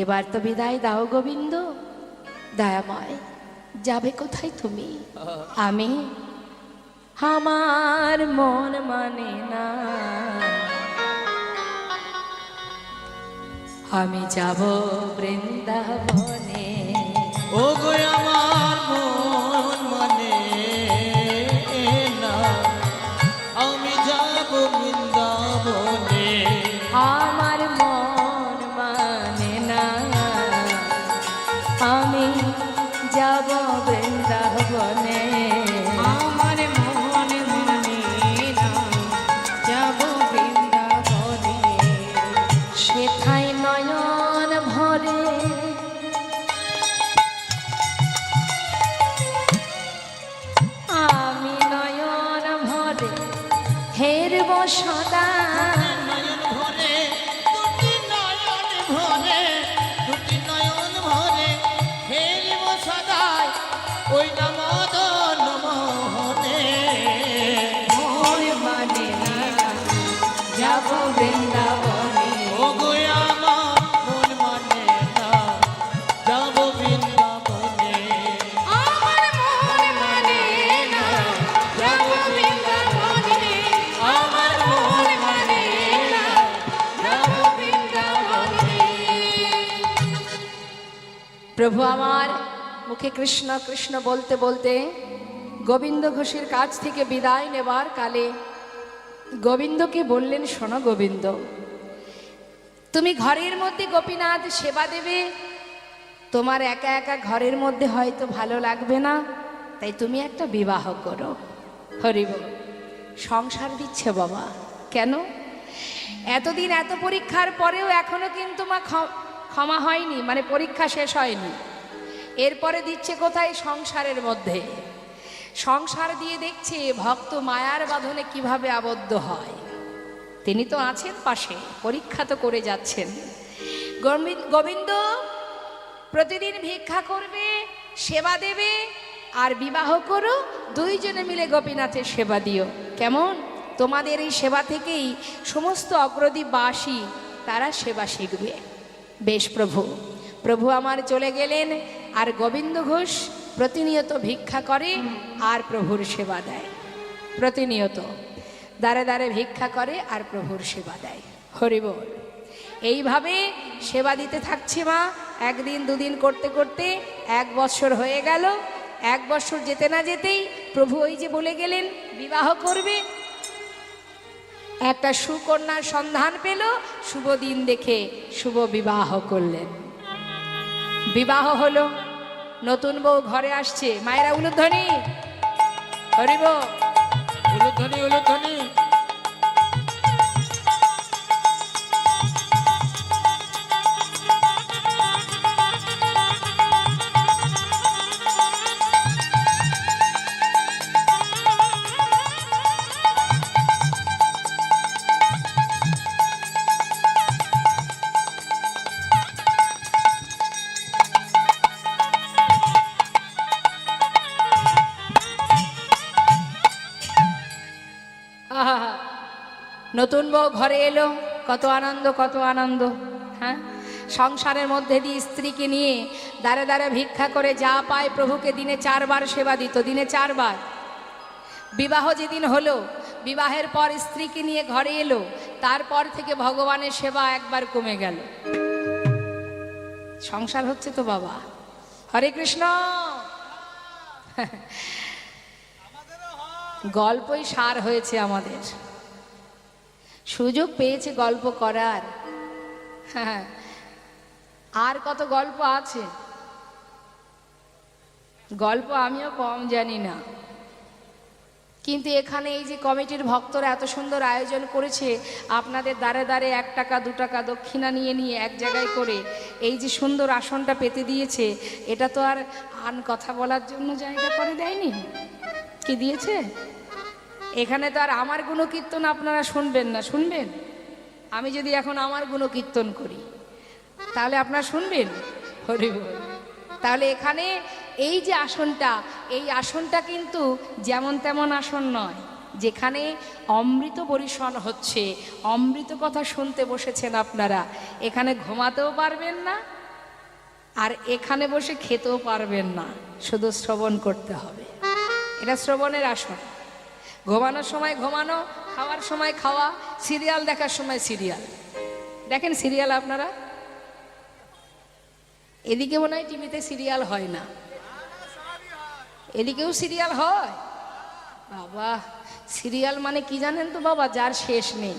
এবার তো বিদায় দাও গোবিন্দ। দয়াময়, যাবে কোথায় তুমি? আমি, আমার মন মানে না, আমি যাব বৃন্দাবনে। ও গো আমার মন মানে না, আমি যাব বৃন্দাবনে। আমার মন মানে না, আমি যাব বৃন্দাবনে। আমার মন মানে না, যাব বৃন্দাবনে। সেথায় নয়ন ভরে আমি নয়ন ভরে হেরব সদা। নয়ন ভরে, দুটি নয়ন ভরে, দুটি নয়ন ভরে হেরিব সদাই ওই নমদন মোহনে। মন মানে না, যাব বৃন্দাবনে। ও গো আমার মন মানে না, যাব বৃন্দাবনে। আমার মন প্রভু আমার মুখে কৃষ্ণ কৃষ্ণ বলতে বলতে গোবিন্দ ঘোষের কাছ থেকে বিদায় নেবার কালে গোবিন্দকে বললেন, শোনো গোবিন্দ, তুমি ঘরের মধ্যে গোপীনাথ সেবা দেবে, তোমার একা একা ঘরের মধ্যে হয়তো ভালো লাগবে না, তাই তুমি একটা বিবাহ করো। হরি বল। সংসার দিচ্ছে বাবা, কেন? এতদিন এত পরীক্ষার পরেও এখনো কিন্তু মা ক্ষমা হয়নি, মানে পরীক্ষা শেষ হয়নি। এরপরে দিচ্ছে কোথায়? সংসারের মধ্যে। সংসার দিয়ে দেখছে ভক্ত মায়ার বাঁধনে কিভাবে আবদ্ধ হয়। তিনি তো আছেন পাশে, পরীক্ষা তো করে যাচ্ছেন। গোবিন্দ প্রতিদিন ভিক্ষা করবে, সেবা দেবে, আর বিবাহ করো, দুইজনে মিলে গোপীনাথের সেবা দিও। কেমন? তোমাদের এই সেবা থেকেই সমস্ত অগ্রদীপবাসী তারা সেবা শিখবে। বেশ প্রভু। প্রভু আমার চলে গেলেন, আর গোবিন্দ ঘোষ প্রতিনিয়ত ভিক্ষা করে আর প্রভুর সেবা দেয়। প্রতিনিয়ত দ্বারে দ্বারে ভিক্ষা করে আর প্রভুর সেবা দেয়। হরি বল। এইভাবে সেবা দিতে থাকছে মা। একদিন দুদিন করতে করতে 1 বছর হয়ে গেল। 1 বছর যেতে না যেতেই প্রভু ওই যে বলে গেলেন বিবাহ করবে। একটা সুকন্যার সন্ধান পেল, শুভ দিন দেখে শুভ বিবাহ করলেন। বিবাহ হলো, নতুন বউ ঘরে আসছে। মায়েরা উলুধ্বনি, হরি বল। উলুধ্বনি উলুধ্বনি। আহা, নতুন বউ ঘরে এলো, কত আনন্দ, কত আনন্দ। হ্যাঁ, সংসারের মধ্যে দিয়ে স্ত্রীকে নিয়ে দ্বারে দ্বারে ভিক্ষা করে যা পায় প্রভুকে দিনে 4 বার সেবা দিত, দিনে 4 বার। বিবাহ যেদিন হলো, বিবাহের পর স্ত্রীকে নিয়ে ঘরে এলো, তারপর থেকে ভগবানের সেবা একবার কমে গেল। সংসার হচ্ছে তো বাবা। হরে কৃষ্ণ। গল্পই সার হয়েছে আমাদের, সুযোগ পেয়েছে গল্প করার। হ্যাঁ, আর কত গল্প আছে, গল্প আমিও কম জানি না। কিন্তু এখানে এই যে কমিটির ভক্তরা এত সুন্দর আয়োজন করেছে, আপনাদের দ্বারে দ্বারে 1 টাকা 2 টাকা দক্ষিণা নিয়ে নিয়ে এক জায়গায় করে এই যে সুন্দর আসনটা পেতে দিয়েছে, এটা তো আর আন কথা বলার জন্য জায়গা করে দেয়নি, কি দিয়েছে? এখানে তো আর আমার গুণকীর্তন আপনারা শুনবেন না। শুনবেন? আমি যদি এখন আমার গুণকীর্তন করি তাহলে আপনারা শুনবেন? হরি বল। তাহলে এখানে এই যে আসনটা, এই আসনটা কিন্তু যেমন তেমন আসন নয়, যেখানে অমৃত বরিশন হচ্ছে, অমৃত কথা শুনতে বসেছেন আপনারা। এখানে ঘুমাতেও পারবেন না, আর এখানে বসে খেতেও পারবেন না, শুধু শ্রবণ করতে হবে। এটা শ্রবণের আসন। ঘুমানোর সময় ঘুমানো, খাওয়ার সময় খাওয়া, সিরিয়াল দেখার সময় সিরিয়াল দেখেন। সিরিয়াল আপনারা এদিকে মনে হয় টিভিতে সিরিয়াল হয় না, এদিকেও সিরিয়াল হয়। বাবা, সিরিয়াল মানে কি জানেন তো বাবা? যার শেষ নেই।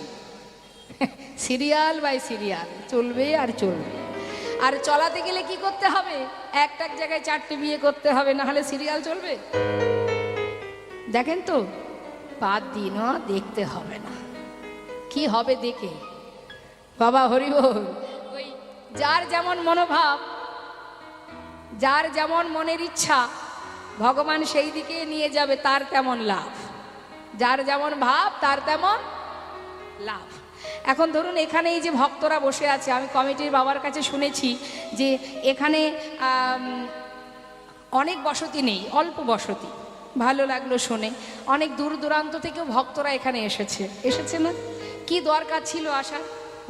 সিরিয়াল বাই সিরিয়াল চলবে আর চলবে। আর চলাতে গেলে কি করতে হবে? একটা জায়গায় 4টে বিয়ে করতে হবে, না হলে সিরিয়াল চলবে? দেখেন তো, 5 দিনও দেখতে হবে না। কি হবে দেখে? বাবা হরি বল। ওই যার যেমন মনোভাব, যার যেমন মনের ইচ্ছা, ভগবান সেই দিকে নিয়ে যাবে, তার তেমন লাভ। যার যেমন ভাব তার তেমন লাভ। এখন ধরুন এখানে এই যে ভক্তরা বসে আছে, আমি কমিটির বাবার কাছে শুনেছি যে এখানে অনেক বসতি নেই, অল্প বসতি। ভালো লাগলো শুনে। অনেক দূর দূরান্ত থেকেও ভক্তরা এখানে এসেছে না? কি দরকার ছিল আসার?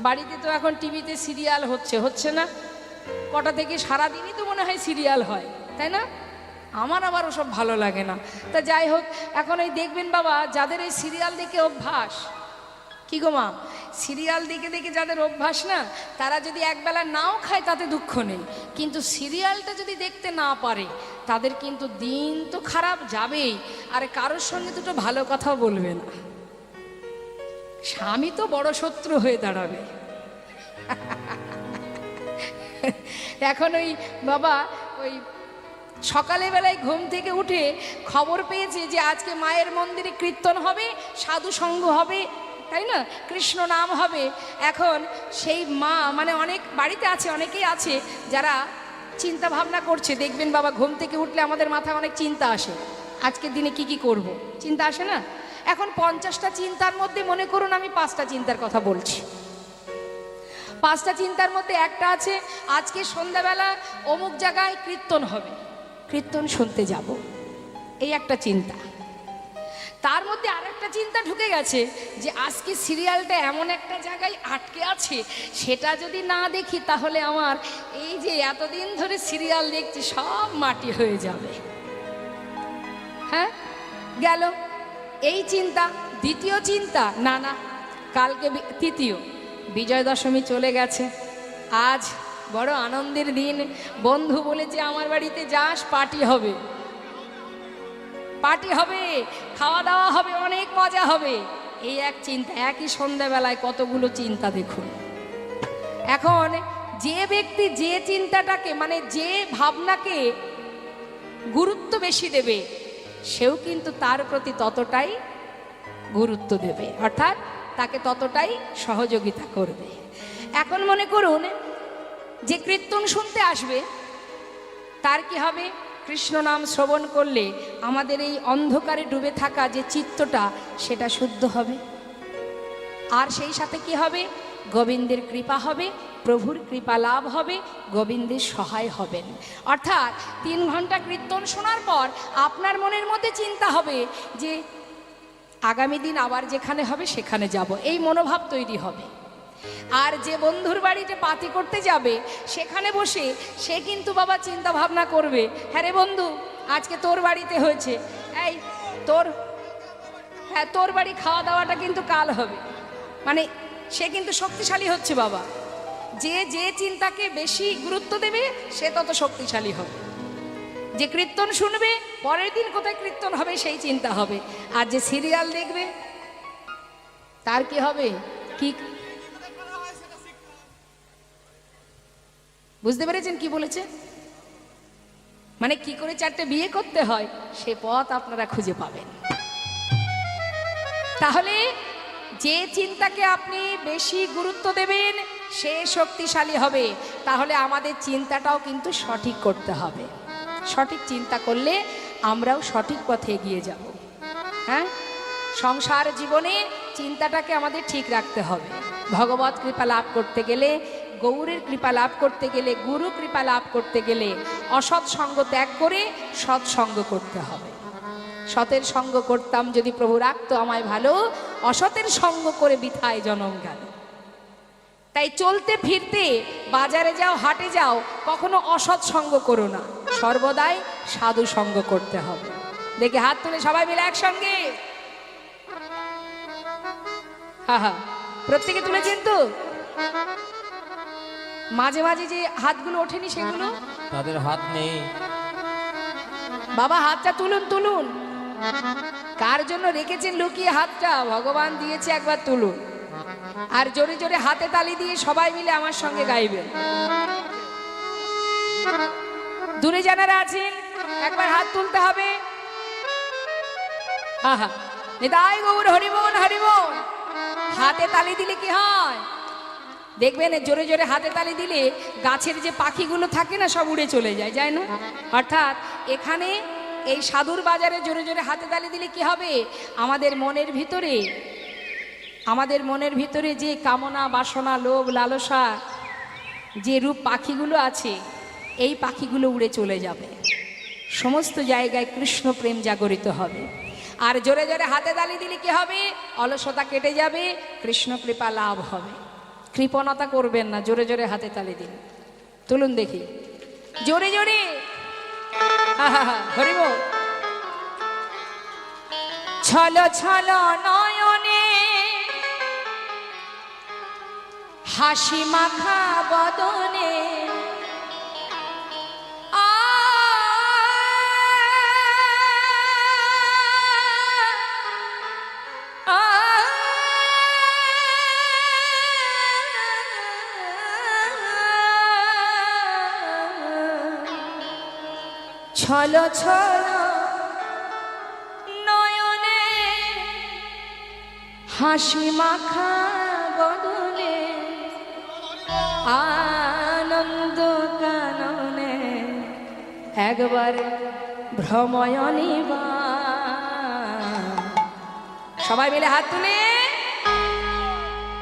বাড়িতে তো এখন টিভিতে সিরিয়াল হচ্ছে না? কটা থেকে সারাদিনই তো মনে হয় সিরিয়াল হয়, তাই না? আমার আবার ওসব ভালো লাগে না। তা যাই হোক, এখন এই দেখবেন বাবা, যাদের এই সিরিয়াল দেখে অভ্যাস, কি গো মা, সিরিয়াল দেখে দেখে যাদের অভ্যাস না, তারা যদি একবেলা নাও খায় তাতে দুঃখ নেই, কিন্তু সিরিয়ালটা যদি দেখতে না পারে তাদের কিন্তু দিন তো খারাপ যাবেই, আর কারোর সঙ্গে দুটো ভালো কথাও বলবে না, স্বামী তো বড় শত্রু হয়ে দাঁড়াবে। এখন ওই বাবা ওই সকালে বেলায় ঘুম থেকে উঠে খবর পেয়েছে যে আজকে মায়ের মন্দিরে কীর্তন হবে, সাধু সঙ্গ হবে, তাই না, কৃষ্ণ নাম হবে। এখন সেই মা মানে অনেক বাড়িতে আছে, অনেকেই আছে যারা চিন্তা ভাবনা করছে, দেখবেন বাবা ঘুম থেকে উঠলে আমাদের মাথায় অনেক চিন্তা আসে, আজকের দিনে কি কি করব, চিন্তা আসে না। এখন 50টা চিন্তার মধ্যে মনে করুন আমি 5টা চিন্তার কথা বলছি। 5টা চিন্তার মধ্যে একটা আছে আজকে সন্ধ্যাবেলা অমুক জায়গায় কীর্তন হবে, কীর্তন শুনতে যাব, এই একটা চিন্তা। তার মধ্যে আরেকটা চিন্তা ঢুকে গেছে যে আজকে সিরিয়ালটা এমন একটা জায়গায় আটকে আছে, সেটা যদি না দেখি তাহলে আমার এই যে এতদিন ধরে সিরিয়াল দেখছি সব মাটি হয়ে যাবে। হ্যাঁ, গেল এই চিন্তা। দ্বিতীয় চিন্তা, না না কালকে তৃতীয় বিজয় দশমী চলে গেছে, আজ বড় আনন্দের দিন, বন্ধু বলেছে আমার বাড়িতে যাস, পার্টি হবে, পার্টি হবে, খাওয়া দাওয়া হবে, অনেক মজা হবে, এই এক চিন্তা। একই সন্ধ্যাবেলায় কতগুলো চিন্তা দেখুন। এখন যে ব্যক্তি যে চিন্তাটাকে মানে যে ভাবনাকে গুরুত্ব বেশি দেবে, সেও কিন্তু তার প্রতি ততটাই গুরুত্ব দেবে, অর্থাৎ তাকে ততটাই সহযোগিতা করবে। এখন মনে করুন যে কীর্তন শুনতে আসবে, তার কি হবে, কৃষ্ণ নাম শ্রবণ করলে আমাদের এই অন্ধকারে ডুবে থাকা যে চিত্তটা সেটা শুদ্ধ হবে, আর সেই সাথে কি হবে, গোবিন্দের কৃপা হবে, প্রভুর কৃপা লাভ হবে, গোবিন্দের সহায় হবেন। অর্থাৎ 3 ঘন্টা কীর্তন শোনার পর আপনার মনের মধ্যে চিন্তা হবে যে আগামী দিন আবার যেখানে হবে সেখানে যাব, এই মনোভাব তৈরি হবে। আর যে বন্ধুর বাড়িতে পার্টি করতে যাবে সেখানে বসে সে কিন্তু বাবা চিন্তা ভাবনা করবে, হ্যাঁ রে বন্ধু আজকে তোর বাড়িতে হয়েছে, এই তোর হ্যাঁ তোর বাড়ি খাওয়া দাওয়াটা কিন্তু কাল হবে, মানে সে কিন্তু শক্তিশালী হচ্ছে বাবা। যে যে চিন্তাকে বেশি গুরুত্ব দেবে সে তত শক্তিশালী হবে। যে কীর্তন শুনবে পরের দিন কোথায় কীর্তন হবে সেই চিন্তা হবে, আর যে সিরিয়াল দেখবে তার কি হবে, কি বুঝতে পেরেছেন কি বলেছে, মানে কি করে 4টে বিয়ে করতে হয় সে পথ আপনারা খুঁজে পাবেন। তাহলে যে চিন্তাকে আপনি বেশি গুরুত্ব দেবেন সে শক্তিশালী হবে। তাহলে আমাদের চিন্তাটাও কিন্তু সঠিক করতে হবে, সঠিক চিন্তা করলে আমরাও সঠিক পথে এগিয়ে যাব। হ্যাঁ, সংসার জীবনে চিন্তাটাকে আমাদের ঠিক রাখতে হবে। ভগবত কৃপা লাভ করতে গেলে, গৌরের কৃপা লাভ করতে গেলে, গুরু কৃপা লাভ করতে গেলে অসৎ সঙ্গ ত্যাগ করে সৎসঙ্গ করতে হবে। সতের সঙ্গ করতাম যদি প্রভু রাখতো আমায় ভালো, অসতের সঙ্গ করে বৃথায় জনম গেল। তাই চলতে ফিরতে বাজারে যাও, হাটে যাও, কখনো অসৎ সঙ্গ করো না, সর্বদাই সাধু সঙ্গ করতে হবে। দেখে হাত তুলে সবাই মিলে একসঙ্গে, হা হা, প্রত্যেকে তুলেছেন তো? মাঝে মাঝে যে হাতগুলো ওঠেনি সেগুলো তাদের হাত নেই বাবা, হাতটা তুলুন তুলুন। কার জন্য রেখেছেন লুকিয়ে হাতটা, ভগবান দিয়েছে, একবার তুলুন। আর জোরে জোরে হাতে তালি দিয়ে সবাই মিলে আমার সঙ্গে গাইবেন। দূরে যারা আছেন একবার হাত তুলতে হবে। আহা, নিতাই গৌর হরিবোল হরিবোল। হাতে তালি দিলে কি হয় দেখবেন, জোরে জোরে হাতে তালি দিলে গাছের যে পাখিগুলো থাকে না সব উড়ে চলে যায়, যায় না? অর্থাৎ এখানে এই সাধুর বাজারে জোরে জোরে হাতে তালি দিলে কি হবে, আমাদের মনের ভিতরে যে কামনা বাসনা লোভ লালসা যে রূপ পাখিগুলো আছে এই পাখিগুলো উড়ে চলে যাবে, সমস্ত জায়গায় কৃষ্ণ প্রেম জাগরিত হবে। আর জোরে জোরে হাতে তালি দিলে কি হবে, অলসতা কেটে যাবে, কৃষ্ণ কৃপা লাভ হবে। কৃপণতা করবেন না, জোরে জোরে হাতে তালি দিন। তুলুন দেখি জোরে জোরে, হরিব। ছল ছল নয়নে হাসি মাখা বদনে ছলো ছলো নয়নে হাসি মাখা বদনে আনন্দ কাননে একবার ভ্রময়নিবা। সবাই মিলে হাত তুলে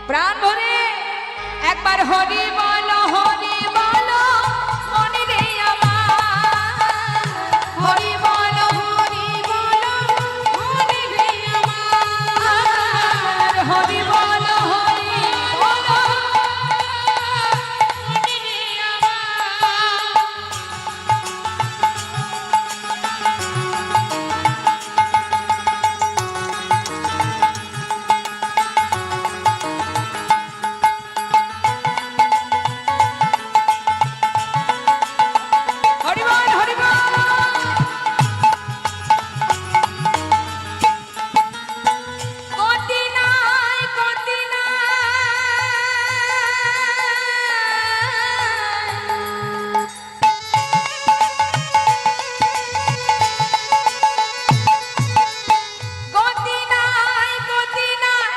প্রাণ ভরে একবার হরি বলো হরি বলো মনে রে আমার, হরি বলো হরি বলো মনে রে আমার, হরি বলো হরি বলো মনে রে হরি বল হরি বল। গতি নাই গতি নাই গতি নাই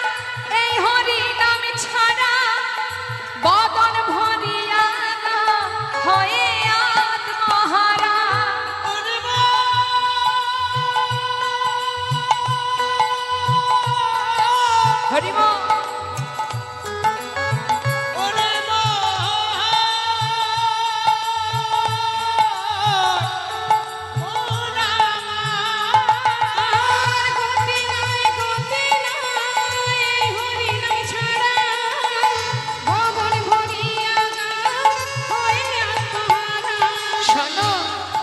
এই হরি নাম ছাড়া বদন ভরিয়া হয়ে আত্মহারা। হরি বল। গতি নাই গতি নাই এই হরি নাম ছাড়া বদন ভরিয়া হয়ে আত্মহারা। শোনো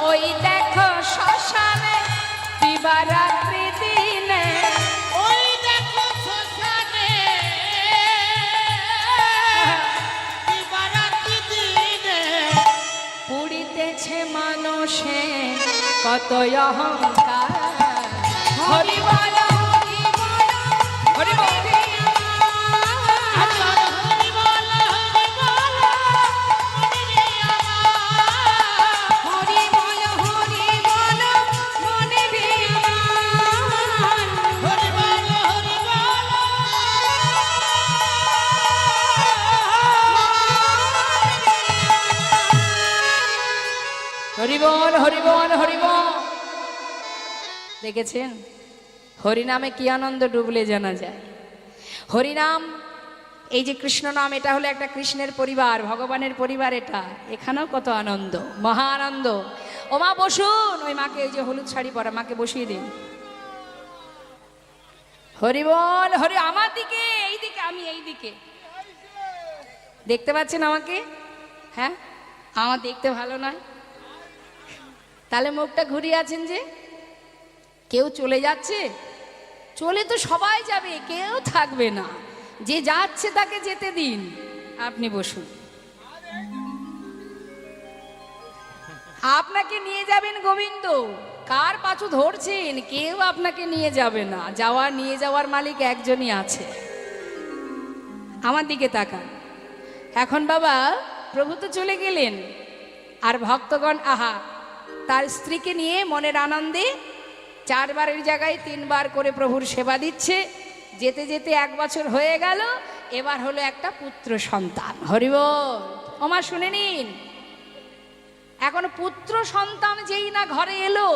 ওই দেখো শ্মশানে দিবারাত্রি দিনে, ওই দেখো শ্মশানে দিবারাত্রি দিনে পুড়িতেছে মানুষে কত অহংকার। হরি বল হরি বল হরি বল। আচ্ছা, হরি বল হরি বল মনে রে আমার, হরি বল হরি বল মনে রে আমার, হরি বল হরি বল হরি বল হরি বল হরি বল। দেখেছেন হরিনামে কি আনন্দ ডুবলে জানা যায়। হরিনাম এই যে কৃষ্ণ নাম, এটা হলো একটা কৃষ্ণের পরিবার, ভগবানের পরিবার। এটা এখানেও কত আনন্দ, মহা আনন্দ। ও মা বসুন, ওই মাকে ওই যে হলুদ শাড়ি পরা মাকে বসিয়ে দিন। হরি বল হরি, আমার দিকে এই দিকে, আমি এই দিকে। দেখতে পাচ্ছেন আমাকে? হ্যাঁ, আমার দেখতে ভালো নয়? তাহলে মুখটা ঘুরিয়ে আছেন যে? কেউ চলে যাচ্ছে? চলে তো সবাই যাবে, কেউ থাকবে না। যে যাচ্ছে তাকে যেতে দিন, আপনি বসুন। আপনাকে নিয়ে যাবেন গোবিন্দ, কার পাছু ধরছেন? কেউ আপনাকে নিয়ে যাবে না, নিয়ে যাওয়ার মালিক একজনই আছে। আমার দিকে তাকান। এখন বাবা প্রভু তো চলে গেলেন, আর ভক্তগণ আহা তার স্ত্রীকে নিয়ে মনের আনন্দে 4 বারের জায়গায় 3 বার করে প্রভুর সেবা দিচ্ছে। যেতে যেতে 1 বছর হয়ে গেল, এবার হলো একটা পুত্র সন্তান। হরি বল। ওমা শুনে নিন, এখন পুত্র সন্তান যেই না ঘরে এলো,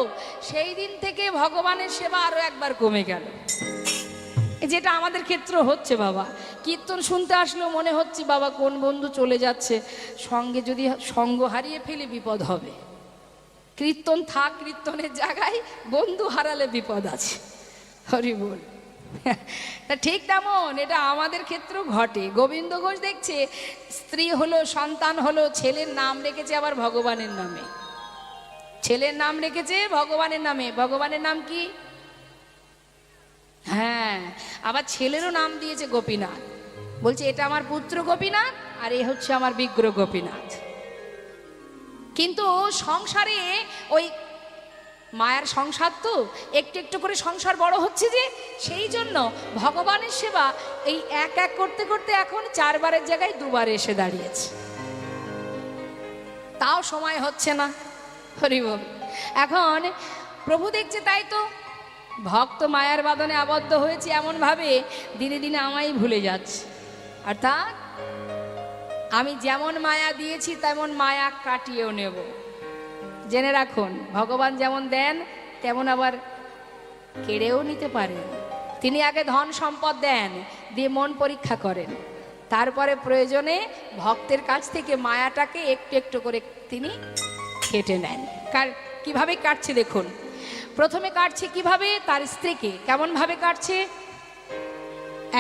সেই দিন থেকে ভগবানের সেবা আরো একবার কমে গেল। যেটা আমাদের ক্ষেত্রে হচ্ছে বাবা। কীর্তন শুনতে আসলেও মনে হচ্ছে বাবা কোন বন্ধু চলে যাচ্ছে, সঙ্গে যদি সঙ্গ হারিয়ে ফেলে বিপদ হবে। কীর্তন থাক, কীর্তনের জায়গায় বন্ধু হারালে বিপদ আছে। হরি বল। তা ঠিক তেমন এটা আমাদের ক্ষেত্রেও ঘটে। গোবিন্দ ঘোষ দেখছে স্ত্রী হলো, সন্তান হলো, ছেলের নাম রেখেছে আবার ভগবানের নামে। ছেলের নাম রেখেছে ভগবানের নামে। ভগবানের নাম কি? হ্যাঁ, আবার ছেলেরও নাম দিয়েছে গোপীনাথ। বলছে এটা আমার পুত্র গোপীনাথ আর এ হচ্ছে আমার বিগ্রহ গোপীনাথ। কিন্তু সংসারে ওই মায়ার সংসার তো একটু একটু করে সংসার বড় হচ্ছে, যে সেই জন্য ভগবানের সেবা এই এক এক করতে করতে এখন 4 বারের জায়গায় 2 বার এসে দাঁড়িয়েছে, তাও সময় হচ্ছে না। হরি বল। এখন প্রভু দেখছে তাই তো ভক্ত মায়ার বাঁধনে আবদ্ধ হয়েছে, এমন ভাবে দিনে দিনে আমায় ভুলে যাচ্ছে। অর্থাৎ আমি যেমন মায়া দিয়েছি তেমন মায়া কাটিয়েও নেব। জেনে রাখুন, ভগবান যেমন দেন তেমন আবার কেড়েও নিতে পারেন। তিনি আগে ধন সম্পদ দেন, দিয়ে মন পরীক্ষা করেন, তারপরে প্রয়োজনে ভক্তের কাছ থেকে মায়াটাকে একটু একটু করে তিনি কেটে নেন। কিভাবে কাটছে দেখুন। প্রথমে কাটছে কিভাবে, তার স্ত্রীকে কেমন ভাবে কাটছে।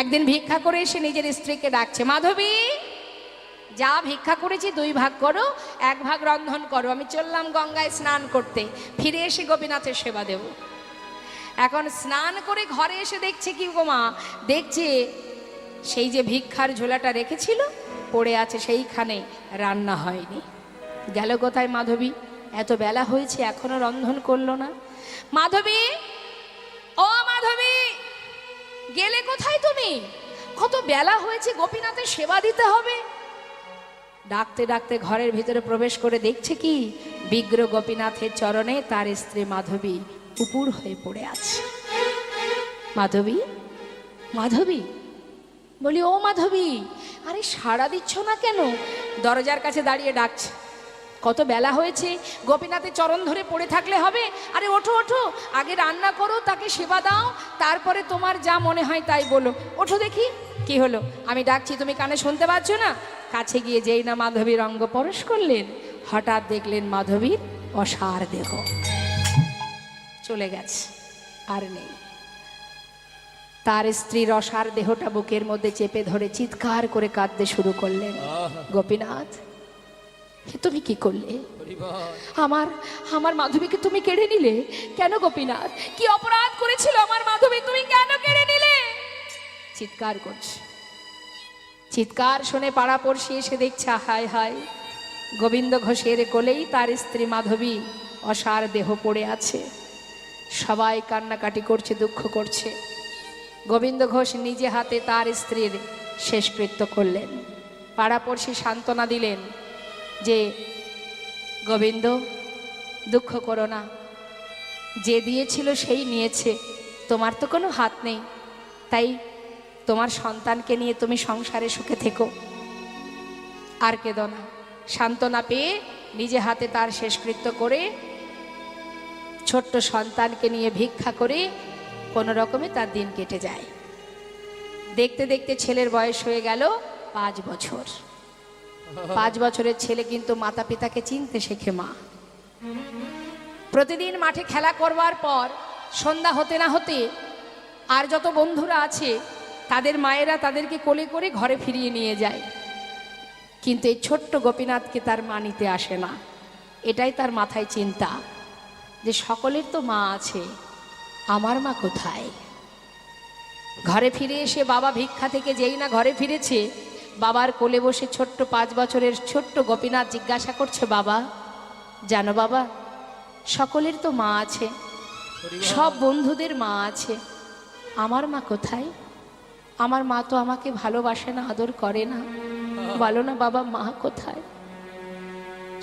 একদিন ভিক্ষা করে এসে নিজের স্ত্রীকে ডাকছে, মাধবী যা ভিক্ষা করেছি 2 ভাগ করো, 1 ভাগ রন্ধন করো, আমি চললাম গঙ্গায় স্নান করতে, ফিরে এসে গোপীনাথের সেবা দেব। এখন স্নান করে ঘরে এসে দেখছে কি গো মা, দেখছে সেই যে ভিক্ষার ঝোলাটা রেখেছিল পড়ে আছে, সেইখানে রান্না হয়নি। গেল কোথায় মাধবী, এত বেলা হয়েছে এখনো রন্ধন করলো না। মাধবী, ও মাধবী, গেলে কোথায় তুমি? কত বেলা হয়েছে, গোপীনাথের সেবা দিতে হবে। ডাকতে ডাকতে ঘরের ভিতরে প্রবেশ করে দেখছে কি, বিগ্রহ গোপীনাথের চরণে তার স্ত্রী মাধবী উপুর হয়ে পড়ে আছে। মাধবী, মাধবী, বলি ও মাধবী, আরে সাড়া দিচ্ছ না কেন? দরজার কাছে দাঁড়িয়ে ডাকছে, কত বেলা হয়েছে, গোপীনাথের চরণ ধরে পড়ে থাকলে হবে? আরে ওঠো ওঠো, আগে রান্না করো, তাকে সেবা দাও, তারপরে তোমার যা মনে হয় তাই বলো। ওঠো দেখি কি হলো, আমি ডাকছি তুমি কানে শুনতে পাচ্ছ না? কাছে গিয়ে যেই না মাধবীর অঙ্গ পরশ করলেন, হঠাৎ দেখলেন মাধবীর অসার দেহ চলে গেছে, আর নেই। তার স্ত্রীর অসার দেহটা বুকের মধ্যে চেপে ধরে চিৎকার করে কাঁদতে শুরু করলেন, গোপীনাথ তুমি কি করলে? আমার আমার মাধবীকে তুমি কেড়ে নিলে কেন গোপীনাথ? কি অপরাধ করেছিল আমার মাধবী, তুমি কেন কেড়ে নিলে? চিৎকার করছে। চিৎকার শুনে পাড়াপড়শি এসে দেখছে, হায় হায়, গোবিন্দ ঘোষের কোলেই তার স্ত্রী মাধবী অসার দেহ পড়ে আছে। সবাই কান্নাকাটি করছে, দুঃখ করছে। গোবিন্দ ঘোষ নিজে হাতে তার স্ত্রীর শেষকৃত্য করলেন। পাড়াপড়শি সান্ত্বনা দিলেন যে গোবিন্দ দুঃখ করো না, যে দিয়েছিল সেই নিয়েছে, তোমার তো কোনো হাত নেই, তাই তোমার সন্তানকে নিয়ে তুমি সংসারে সুখে থেকো, আর কেঁদো না। সান্ত্বনা পেয়ে নিজে হাতে তার শেষকৃত্য করে ছোট্ট সন্তানকে নিয়ে ভিক্ষা করে কোনো রকমে তার দিন কেটে যায়। দেখতে দেখতে ছেলের বয়স হয়ে গেল 5 বছর। 5 বছরের ছেলে কিন্তু মাতা পিতাকে চিনতে শেখে। মা প্রতিদিন মাঠে খেলা করবার পর সন্ধ্যা হতে না হতে আর যত বন্ধুরা আছে তাদের মায়েরা তাদেরকে কোলে করে ঘরে ফিরিয়ে নিয়ে যায়, কিন্তু এই ছোট্ট গোপীনাথকে তার মা নিতে আসে না। এটাই তার মাথায় চিন্তা যে সকলের তো মা আছে, আমার মা কোথায়? ঘরে ফিরে এসে বাবা ভিক্ষা থেকে যেই না ঘরে ফিরেছে, বাবার কোলে বসে ছোট্ট 5 বছরের ছোট্ট গোপীনাথ জিজ্ঞাসা করছে, বাবা জানো বাবা, সকলের তো মা আছে, সব বন্ধুদের মা আছে, আমার মা কোথায়? আমার মা তো আমাকে ভালোবাসে না, আদর করে না, বলো না বাবা মা কোথায়?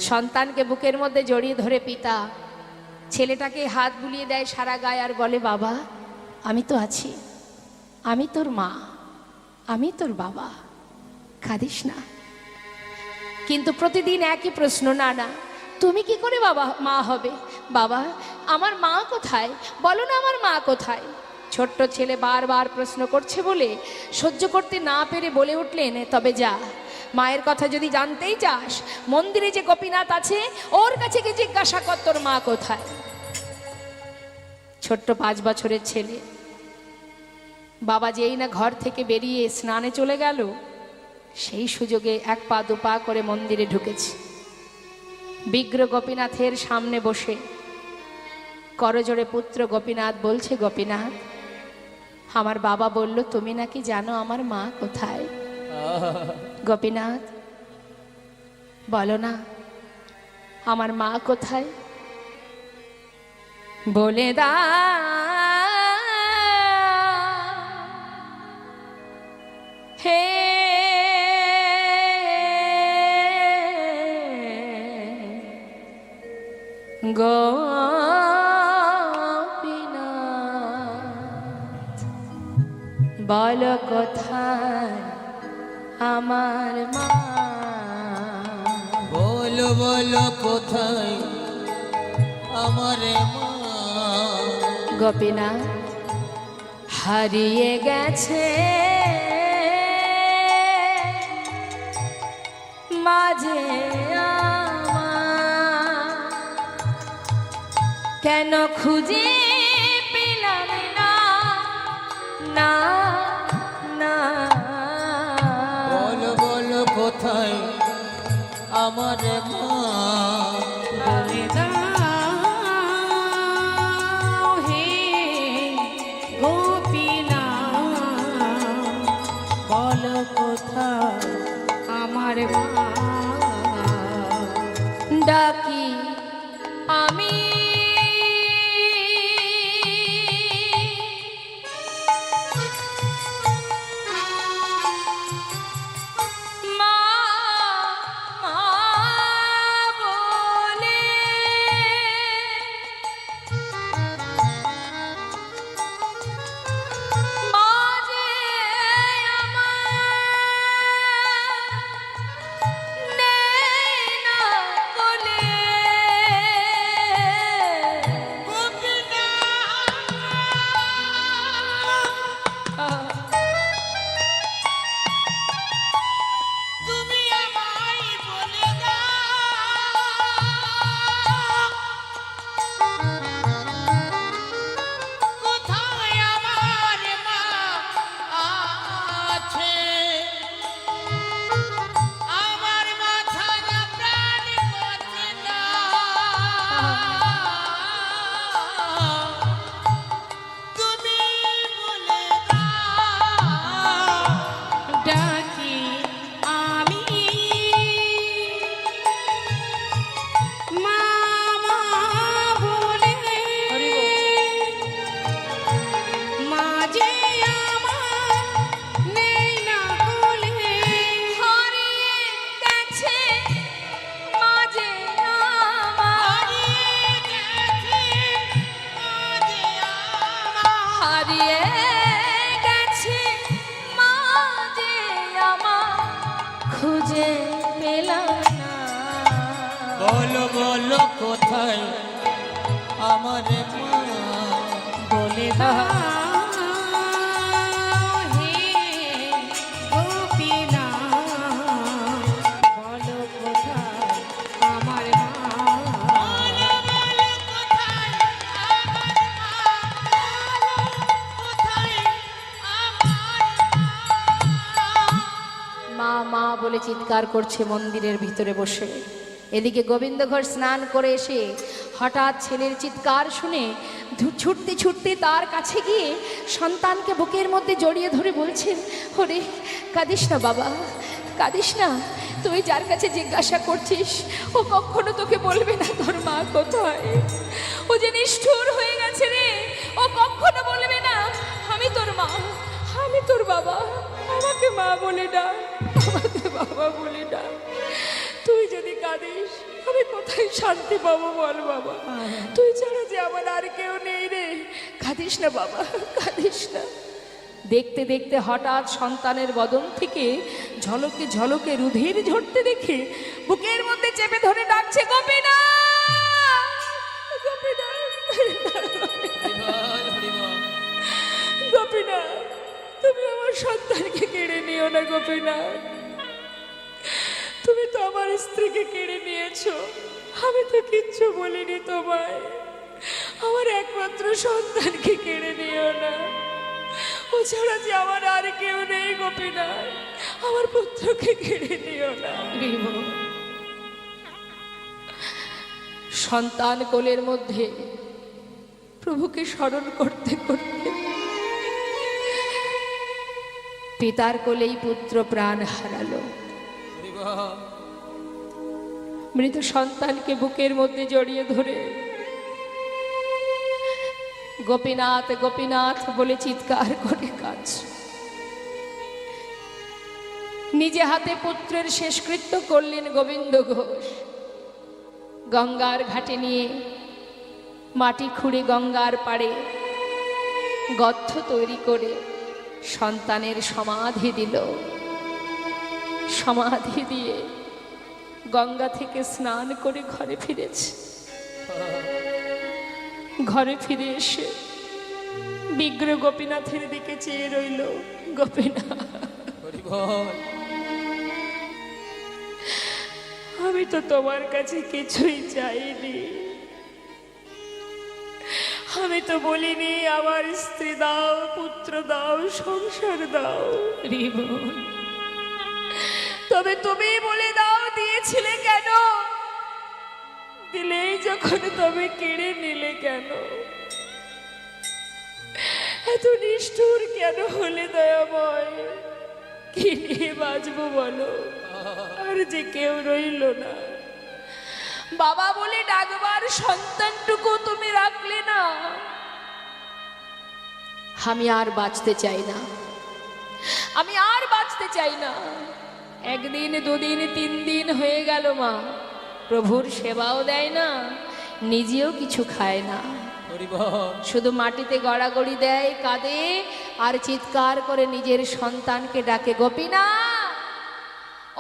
সন্তানকে বুকের মধ্যে জড়িয়ে ধরে পিতা ছেলেটাকে হাত বুলিয়ে দেয় সারা গায়ে আর বলে, বাবা আমি তো আছি, আমি তোর মা, আমি তোর বাবা, কাঁদিস না। কিন্তু প্রতিদিন একই প্রশ্ন, না না তুমি কি করে বাবা মা হবে? বাবা আমার মা কোথায়, বলো না আমার মা কোথায়? ছোট্ট ছেলে বারবার প্রশ্ন করছে বলে সহ্য করতে না পেরে বলে উঠলেন, তবে যা, মায়ের কথা যদি জানতেই চাস, মন্দিরে যে গোপীনাথ আছে ওর কাছে গিয়ে জিজ্ঞাসা কর তোর মা কোথায়। ছোট্ট 5 বছরের ছেলে বাবা যেই না ঘর থেকে বেরিয়ে স্নানে চলে গেল, সেই সুযোগে 1 পা 2 পা করে মন্দিরে ঢুকেছে। বিগ্রহ গোপীনাথের সামনে বসে করজোড়ে পুত্র গোপীনাথ বলছে, গোপীনাথ আমার বাবা বলল তুমি নাকি জানো আমার মা কোথায়। গোপীনাথ, বলো না আমার মা কোথায়? বলে দা হে গোপীনাথ, বল কোথায় আমার মা? বলো বলো কোথায় আমার মা? গোপীনাথ, হারিয়ে গেছে মাঝে আমার, কেন খুঁজে পেলাম না না না। বলো বলো কোথায় আমার মা? বলে দাও হে গোপীনাথ, বলো কোথায় আমার মা? ডাকি আমি মা মা বলে, মা যে আমার নেই না কোলে। তুমি আমায় বলে দাও কোথায় আমার মা আছে? আমার মাথা না প্রাণ পথে না, তুমি বলে দাও। ডাকি আমি মা মা বলে, মা যে আমার নেই না কোলে। হারিয়ে গেছে মাঝে আমার, হারিয়ে গেছে মাঝে আমার, খুঁজে পেলাম না। বলো বলো কোথায় আমার মা? বলে দাও হে গোপীনাথ, বলো কোথায় আমার মা? মা মা বলে চিৎকার করছে মন্দিরের ভিতরে বসে। এদিকে গোবিন্দ ঘর স্নান করে এসে হঠাৎ ছেলের চিৎকার শুনে ছুটতে ছুটতে তার কাছে গিয়ে সন্তানকে বুকের মধ্যে জড়িয়ে ধরে বলছেন, ওরে কাঁদিস না বাবা, কাঁদিস না। তুই যার কাছে জিজ্ঞাসা করছিস ও কখনো তোকে বলবে না তোর মা কোথায়। ও যে নিষ্ঠুর হয়ে গেছে রে, ও কখনো বলবে না আমি তোর মা, আমি তোর বাবা। আমাকে মা বলে ডাক, আমাকে বাবা বলে ডাক। তুই যদি কাঁদিস আমি কোথায় শান্তি পাবো বল বাবা? তুই ছাড়া যে আমার আর কেউ নেই রে। কাঁদিস না বাবা, কাঁদিস না। দেখতে দেখতে হঠাৎ সন্তানের বদন থেকে ঝলকে ঝলকে রুধির ঝরতে দেখে বুকের মধ্যে চেপে ধরে ডাকছে, গোপীনাথ, গোপীনাথ, গোপীনাথ, তুমি আমার সন্তানকে কেড়ে নিও না গোপীনাথ। তুমি তো আমার স্ত্রীকে কেড়ে নিয়েছো, আমি তো কিচ্ছু বলিনি তোমায়। আমার একমাত্র সন্তানকে কেড়ে নিও না। ও ছাড়া যে আমার আর কেউ নেই গোপীনাথ, আমার পুত্রকে কেড়ে নিও না। সন্তান কোলের মধ্যে প্রভুকে স্মরণ করতে করতে পিতার কোলেই পুত্র প্রাণ হারালো। হরি বল। মৃত সন্তানকে বুকের মধ্যে জড়িয়ে ধরে গোপীনাথ গোপীনাথ বলে চিৎকার করে কাঁদছে। নিজে হাতে পুত্রের শেষকৃত্য করলেন গোবিন্দ ঘোষ। গঙ্গার ঘাটে নিয়ে মাটি খুঁড়ে গঙ্গার পাড়ে গর্ত তৈরি করে সন্তানের সমাধি দিল। সমাধি দিয়ে গঙ্গা থেকে স্নান করে ঘরে ফিরেছে। ঘরে ফিরে এসে বিগ্র গোপীনাথের দিকে চেয়ে রইল। গোপীনাথ, হরি বল। আমি তো তোমার কাছে কিছুই চাইনি। আমি তো বলিনি আমার স্ত্রী দাও, পুত্র দাও, সংসার দাও। তবে তুমি বলে দাও দিয়েছিলে কেন? দিলেই যখন তবে কেড়ে নিলে কেন? এত নিষ্ঠুর কেন হলে দয়াময়? কি নিয়ে বাঁচবো বলো? আর যে কেউ রইল না। বাবা বলে ডাকবার সন্তানটুকু তুমি রাখলে না। আমি আর বাঁচতে চাই না, আমি আর বাঁচতে চাই না। একদিন দুদিন তিন দিন হয়ে গেল মা, প্রভুর সেবাও দেয় না, নিজেও কিছু খায় না, হরি বল। শুধু মাটিতে গড়াগড়ি দেয়, কাঁদে আর চিৎকার করে নিজের সন্তানকে ডাকে, গোপীনাথ,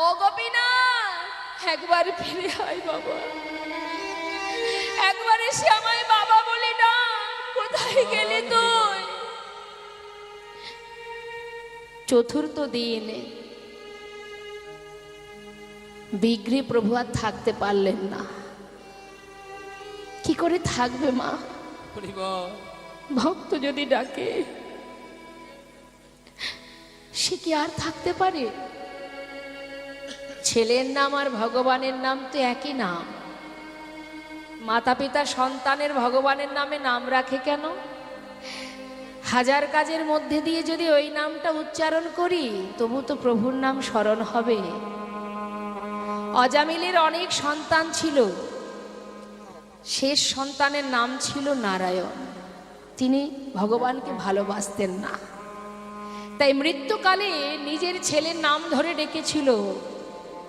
ও গোপীনাথ, একবার ফিরে আয় বাবা, একবার এসে আমায় বাবা বলে না। কোথায় গেলি তুই? চতুর্থ দিন বিগ্রী প্রভু আর থাকতে পারলেন না। কি করে থাকবে মা? হরি বল। ভক্ত যদি ডাকে সে কি আর থাকতে পারে? ছেলের নাম আর ভগবানের নাম তো একই নাম। মাতা পিতা সন্তানের ভগবানের নামে নাম রাখে কেন? হাজার কাজের মধ্যে দিয়ে যদি ওই নামটা উচ্চারণ করি তবু তো প্রভুর নাম স্মরণ হবে। অজামিলের অনেক সন্তান ছিল, শেষ সন্তানের নাম ছিল নারায়ণ। তিনি ভগবানকে ভালোবাসতেন না, তাই মৃত্যুকালে নিজের ছেলের নাম ধরে ডেকেছিল,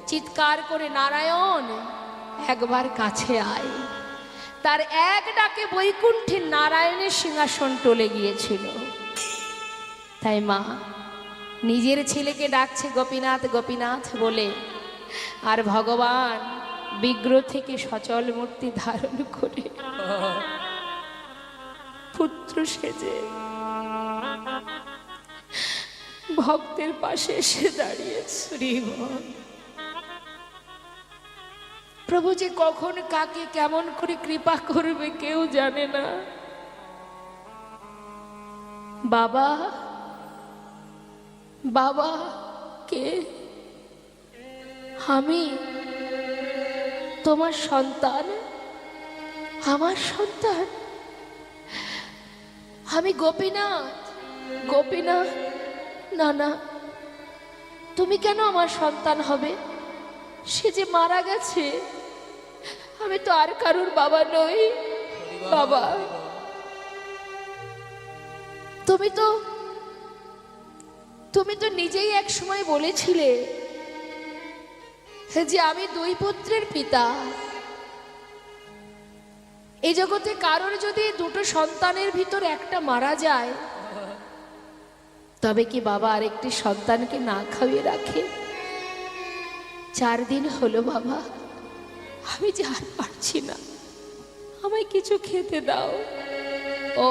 চিৎকার করে, নারায়ণ একবার কাছে আয়। তার এক ডাকে বৈকুণ্ঠে নারায়ণের সিংহাসন টলে গিয়েছিল। তাই মা নিজের ছেলেকে ডাকছে গোপীনাথ গোপীনাথ বলে, আর ভগবান বিগ্রহ থেকে সচল মূর্তি ধারণ করে পুত্র সেজে ভক্তের পাশে এসে দাঁড়িয়েছে। প্রভু যে কখন কাকে কেমন করে কৃপা করবে কেউ জানে না। বাবা, বাবা কে? আমি তোমার সন্তান, আমার সন্তান, আমি গোপীনাথ। গোপীনাথ? না না, তুমি কেন আমার সন্তান হবে? সে যে মারা গেছে। আমি তো আর কারুর বাবা নই। বাবা, তুমি তো নিজেই এক সময় বলেছিলে যে আমি দুই পুত্রের পিতা। এই জগতে কারোর যদি দুটো সন্তানের ভিতর একটা মারা যায় তবে কি বাবা আরেকটি সন্তানকে না খাইয়ে রাখে? 4 দিন হলো বাবা, আমি যে আর পারছি না, আমায় কিছু খেতে দাও। ও,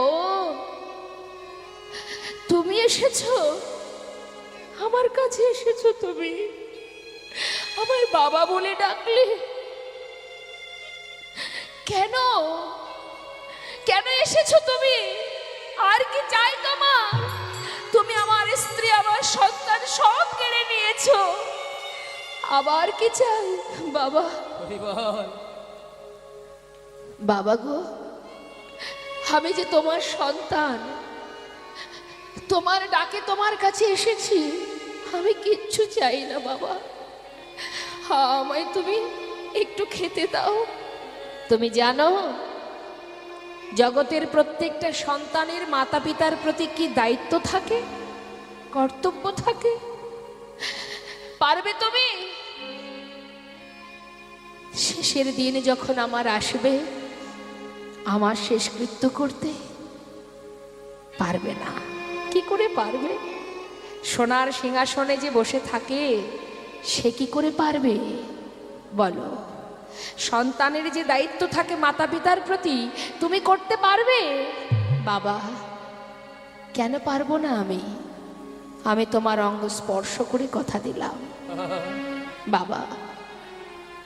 তুমি এসেছো, আমার কাছে এসেছো, তুমি আমায় বাবা বলে ডাকলে কেন? কেন এসেছো তুমি? আর কি চাই তোমার? তুমি আমার স্ত্রী, আমার সন্তান সব কেড়ে নিয়েছো, আবার কি চাই? বাবা, বাবা গো, আমি যে তোমার সন্তান, তোমার ডাকে তোমার কাছে এসেছি। আমি কিচ্ছু চাই না বাবা, আমায় তুমি একটু খেতে দাও। তুমি জানো জগতের প্রত্যেকটা সন্তানের মাতা পিতার প্রতি কি দায়িত্ব থাকে, কর্তব্য থাকে? পারবে তুমি? শেষের দিন যখন আমার আসবে, আমার শেষকৃত্য করতে পারবে না। কি করে পারবে? সোনার সিংহাসনে যে বসে থাকে সে কি করে পারবে বলো? সন্তানের যে দায়িত্ব থাকে মাতা পিতার প্রতি, তুমি করতে পারবে? বাবা, কেন পারবো না? আমি তোমার অঙ্গ স্পর্শ করে কথা দিলাম বাবা,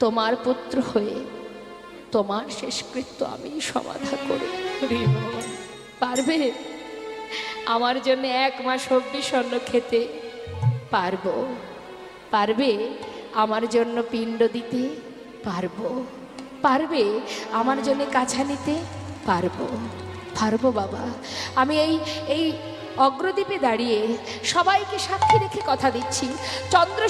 তোমার পুত্র হয়ে তোমার শেষকৃত্য আমি সমাধা করে। পারবে? আমার জন্য 1 মাস অবধি স্বর্ণ খেতে পারবো? পারবে আমার জন্য পিণ্ড দিতে? পারবো। পারবে আমার জন্য কাছা নিতে? পারবো বাবা। আমি এই অগ্রদ্বীপে দাঁড়িয়ে সবাইকে সাক্ষী রেখে কথা দিচ্ছি, চন্দ্র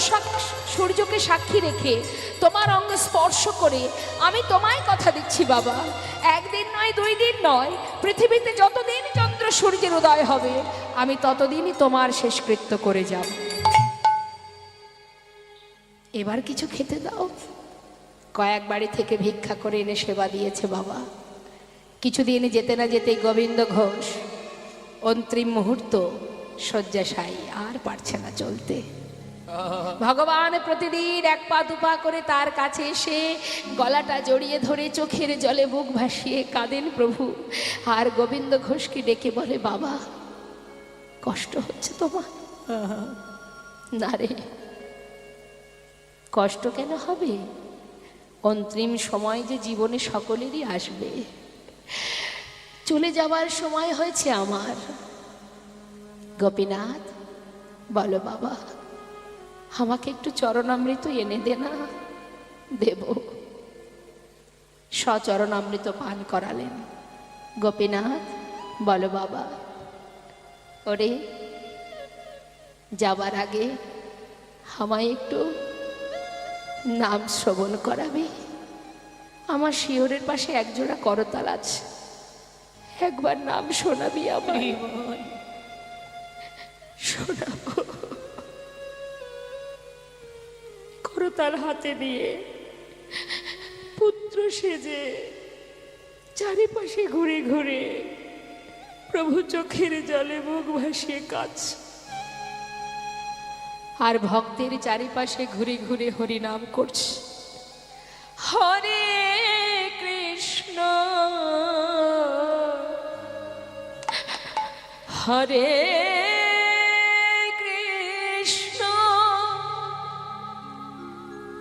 সূর্যকে সাক্ষী রেখে তোমার অঙ্গ স্পর্শ করে আমি তোমায় কথা দিচ্ছি বাবা, 1 দিন নয় 2 দিন নয়, পৃথিবীতে যতদিন চন্দ্র সূর্যের উদয় হবে আমি ততদিনই তোমার শেষকৃত্য করে যাব। এবার কিছু খেতে দাও। কয়েক বাড়ি থেকে ভিক্ষা করে এনে সেবা দিয়েছে বাবা। কিছুদিন যেতে না যেতেই গোবিন্দ ঘোষ অন্তিম মুহূর্ত শয্যাশায়ী, আর পারছে না চলতে। ভগবান প্রতিদিন 1 পা 2 পা করে তার কাছে এসে গলাটা জড়িয়ে ধরে চোখের জলে বুক ভাসিয়ে কাঁদেন প্রভু। আর গোবিন্দ ঘোষকে ডেকে বলে, বাবা কষ্ট হচ্ছে তোমার? না রে, কষ্ট কেন হবে? অন্তিম সময় যে জীবনে সকলেরই আসবে। চলে যাবার সময় হয়েছে আমার। গোপীনাথ বলো বাবা, আমাকে একটু চরণামৃত এনে দে না। দেব। সচরণামৃত পান করালেন। গোপীনাথ বলো বাবা, ওরে যাবার আগে আমায় একটু নাম শ্রবণ করাবে? আমার শিয়রের পাশে 1 জোড়া করতাল আছে, একবার নাম শোনাবি আমার? শোনাবো। করতাল হাতে নিয়ে পুত্র সেজে চারিপাশে ঘুরে ঘুরে প্রভু চোখের জলে মুখ ভাসিয়ে কাঁদছে, আর ভক্তের চারিপাশে ঘুরে ঘুরে হরিনাম করছে। হরে কৃষ্ণ হরে কৃষ্ণ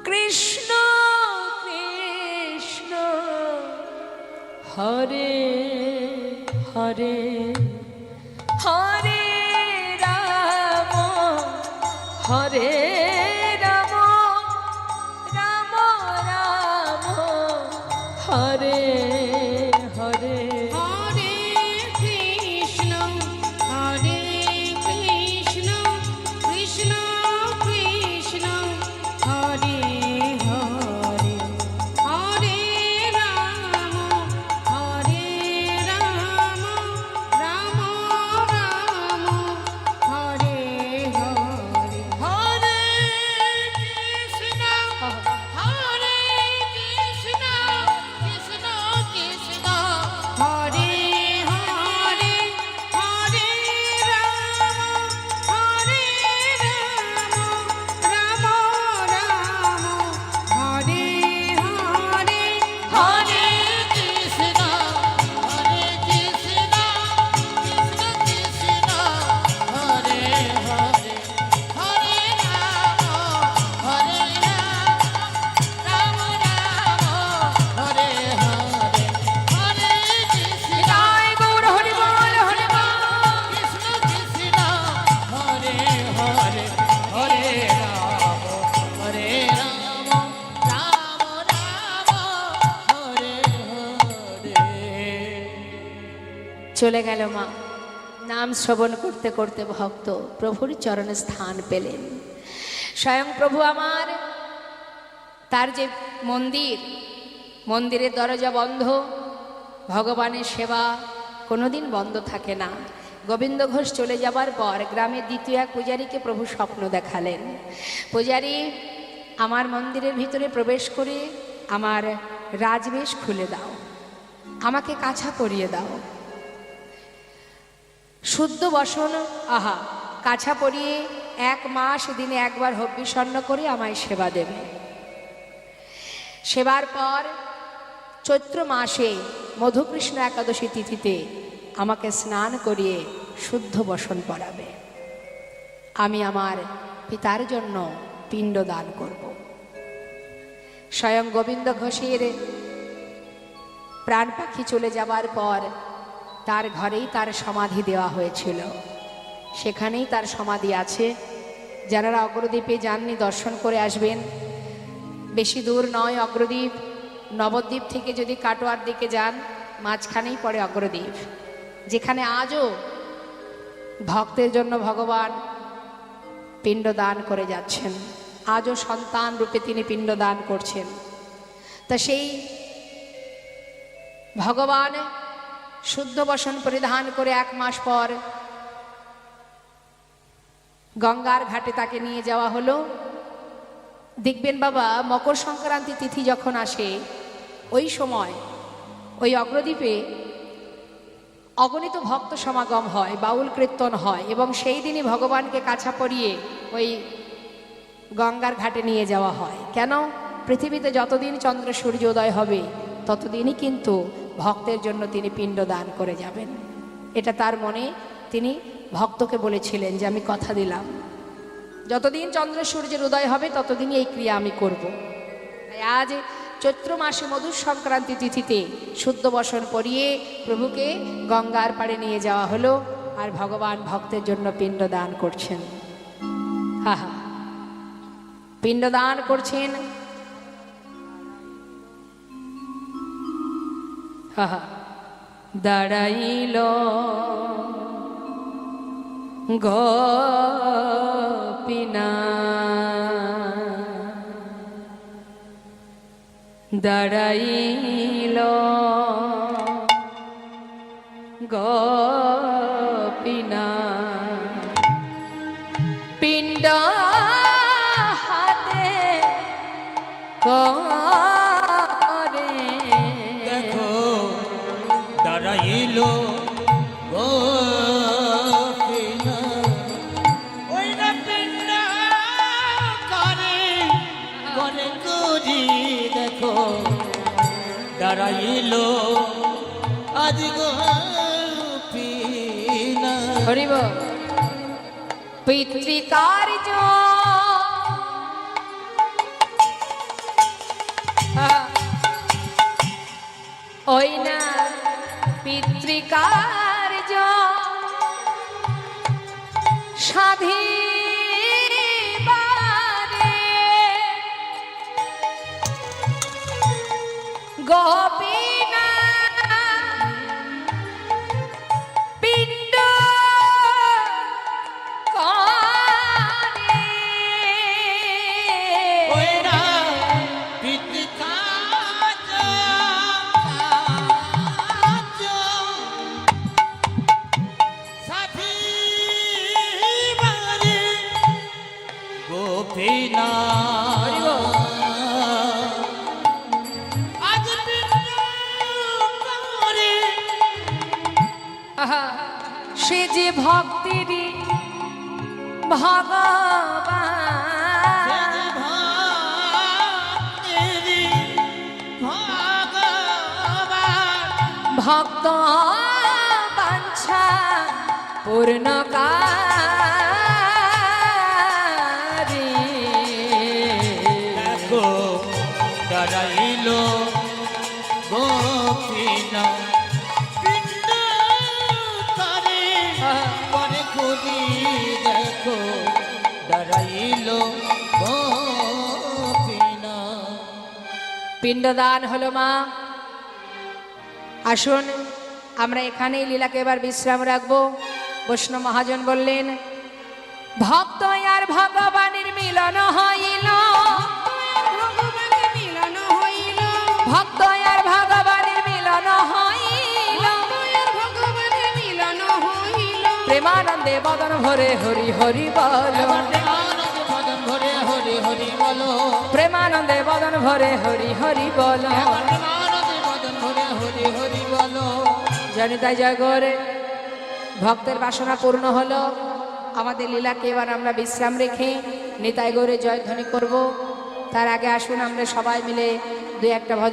কৃষ্ণ কৃষ্ণ হরে হরে হরে রাম হরে রাম রাম রাম হরে হরে। হরে কৃষ্ণ কৃষ্ণ কৃষ্ণ হরে হরে, হরে রাম রাম রাম হরে হরে। হরে কৃষ্ণ কৃষ্ণ কৃষ্ণ হরে হরে, হরে রাম রাম রাম হরে হরে। হরে কৃষ্ণ কৃষ্ণ কৃষ্ণ হরে হরে, হরে রাম রাম রাম হরে হরে, হরে কৃষ্ণ জয় গৌর হরি বল হরি বল। কৃষ্ণ কৃষ্ণ হরে হরে, হরে রাম রাম রাম হরে হরে। চলে গেল মা। নাম শ্রবণ করতে করতে ভক্ত প্রভুর চরণে স্থান পেলেন। স্বয়ং প্রভু আমার, তার যে মন্দিরের দরজা বন্ধ, ভগবানের সেবা কোনোদিন বন্ধ থাকে না। গোবিন্দ ঘোষ চলে যাবার পর গ্রামের দ্বিতীয় এক পূজারীকে প্রভু স্বপ্ন দেখালেন। পূজারী, আমার মন্দিরের ভিতরে প্রবেশ করে আমার রাজবেশ খুলে দাও, আমাকে কাছা পরিয়ে দাও, শুদ্ধ বসন কাছা পরিয়ে 1 মাস দিনে একবার হব্বিষণ্ণ করে আমায় সেবা দেবে। সেবার পর চৈত্র মাসে মধুকৃষ্ণ একাদশী তিথিতে আমাকে স্নান করিয়ে শুদ্ধ বসন পরাবে। আমি আমার পিতার জন্য পিণ্ড দান করব। স্বয়ং গোবিন্দ ঘোষের প্রাণ পাখি চলে যাবার পর তার ঘরেই তার সমাধি দেওয়া হয়েছিল, সেখানেই তার সমাধি আছে। যারা অগ্রদ্বীপে যাননি দর্শন করে আসবেন, বেশি দূর নয় অগ্রদ্বীপ। নবদ্বীপ থেকে যদি কাটোয়ার দিকে যান, মাঝখানেই পড়ে অগ্রদ্বীপ, যেখানে আজও ভক্তের জন্য ভগবান পিণ্ড দান করে যাচ্ছেন। আজও সন্তান রূপে তিনি পিণ্ড দান করছেন। তা সেই ভগবান শুদ্ধ বসন পরিধান করে 1 মাস পর গঙ্গার ঘাটে তাকে নিয়ে যাওয়া হলো। দেখবেন বাবা, মকর সংক্রান্তি তিথি যখন আসে, ওই সময় ওই অগ্রদ্বীপে অগণিত ভক্ত সমাগম হয়, বাউল কীর্তন হয়, এবং সেই দিনই ভগবানকে কাছা পরিয়ে ওই গঙ্গার ঘাটে নিয়ে যাওয়া হয়। কেন? পৃথিবীতে যতদিন চন্দ্র সূর্য উদয় হবে ততদিনই কিন্তু ভক্তের জন্য তিনি পিণ্ড দান করে যাবেন। এটা তার মনে তিনি ভক্তকে বলেছিলেন যে আমি কথা দিলাম, যতদিন চন্দ্র সূর্যের উদয় হবে ততদিনই এই ক্রিয়া আমি করব। তাই আজ চৈত্র মাসে মধুর সংক্রান্তি তিথিতে শুদ্ধ বসন পরিয়ে প্রভুকে গঙ্গার পাড়ে নিয়ে যাওয়া হলো, আর ভগবান ভক্তের জন্য পিণ্ড দান করছেন। পিণ্ড দান করছেন। দাঁড়াইল গোপীনা, দাঁড়াইল গোপীনা, পিণ্ড হাতে করে দেখো দাঁড়াইল গোপীনা, ওই না পিণ্ড করে করে করি। দেখো দাঁড়াইল আজ গোপীনা। হরিব পিতৃকার্য ওই না পিতৃকার্য সাধিবারে গোপীনা পিণ্ড করে। ওই না পিতৃকার্য সাধিবারে গোপীনা। আজ পিণ্ড করে সে যে ভক্তিরই ভগবান, ভক্ত বাঞ্ছা পূর্ণকারী। দেখো দাঁড়াইল গোপীনা, পিণ্ড করে করে খুদি। দেখো দাঁড়াইল গোপীনা। পিণ্ডদান হলো মা। আসুন আমরা এখানেই লীলাকে এবার বিশ্রাম রাখবো। বৈষ্ণব মহাজন বললেন, ভক্ত আর ভগবানের মিলন হইল, ভগবানের মিলন হইল, ভক্ত আর ভগবানের মিলন হইল, ভগবানের মিলন হইল। প্রেমানন্দে বদন ভরে হরি হরি বল, প্রেমানন্দে বদন ভরে হরি হরি বলো, প্রেমানন্দে বদন ভরে হরি হরি বল। প্রেমানন্দে বদন ভরে হরি হরি বলো। জনিতাই জগরে ভক্তের বাসনা পূর্ণ হলো। আমাদের লীলাকে এবার আমরা বিশ্রাম রেখে নিতাই গৌরে জয়ধ্বনি করব। তার আগে আসুন আমরা সবাই মিলে দুই একটা ভজন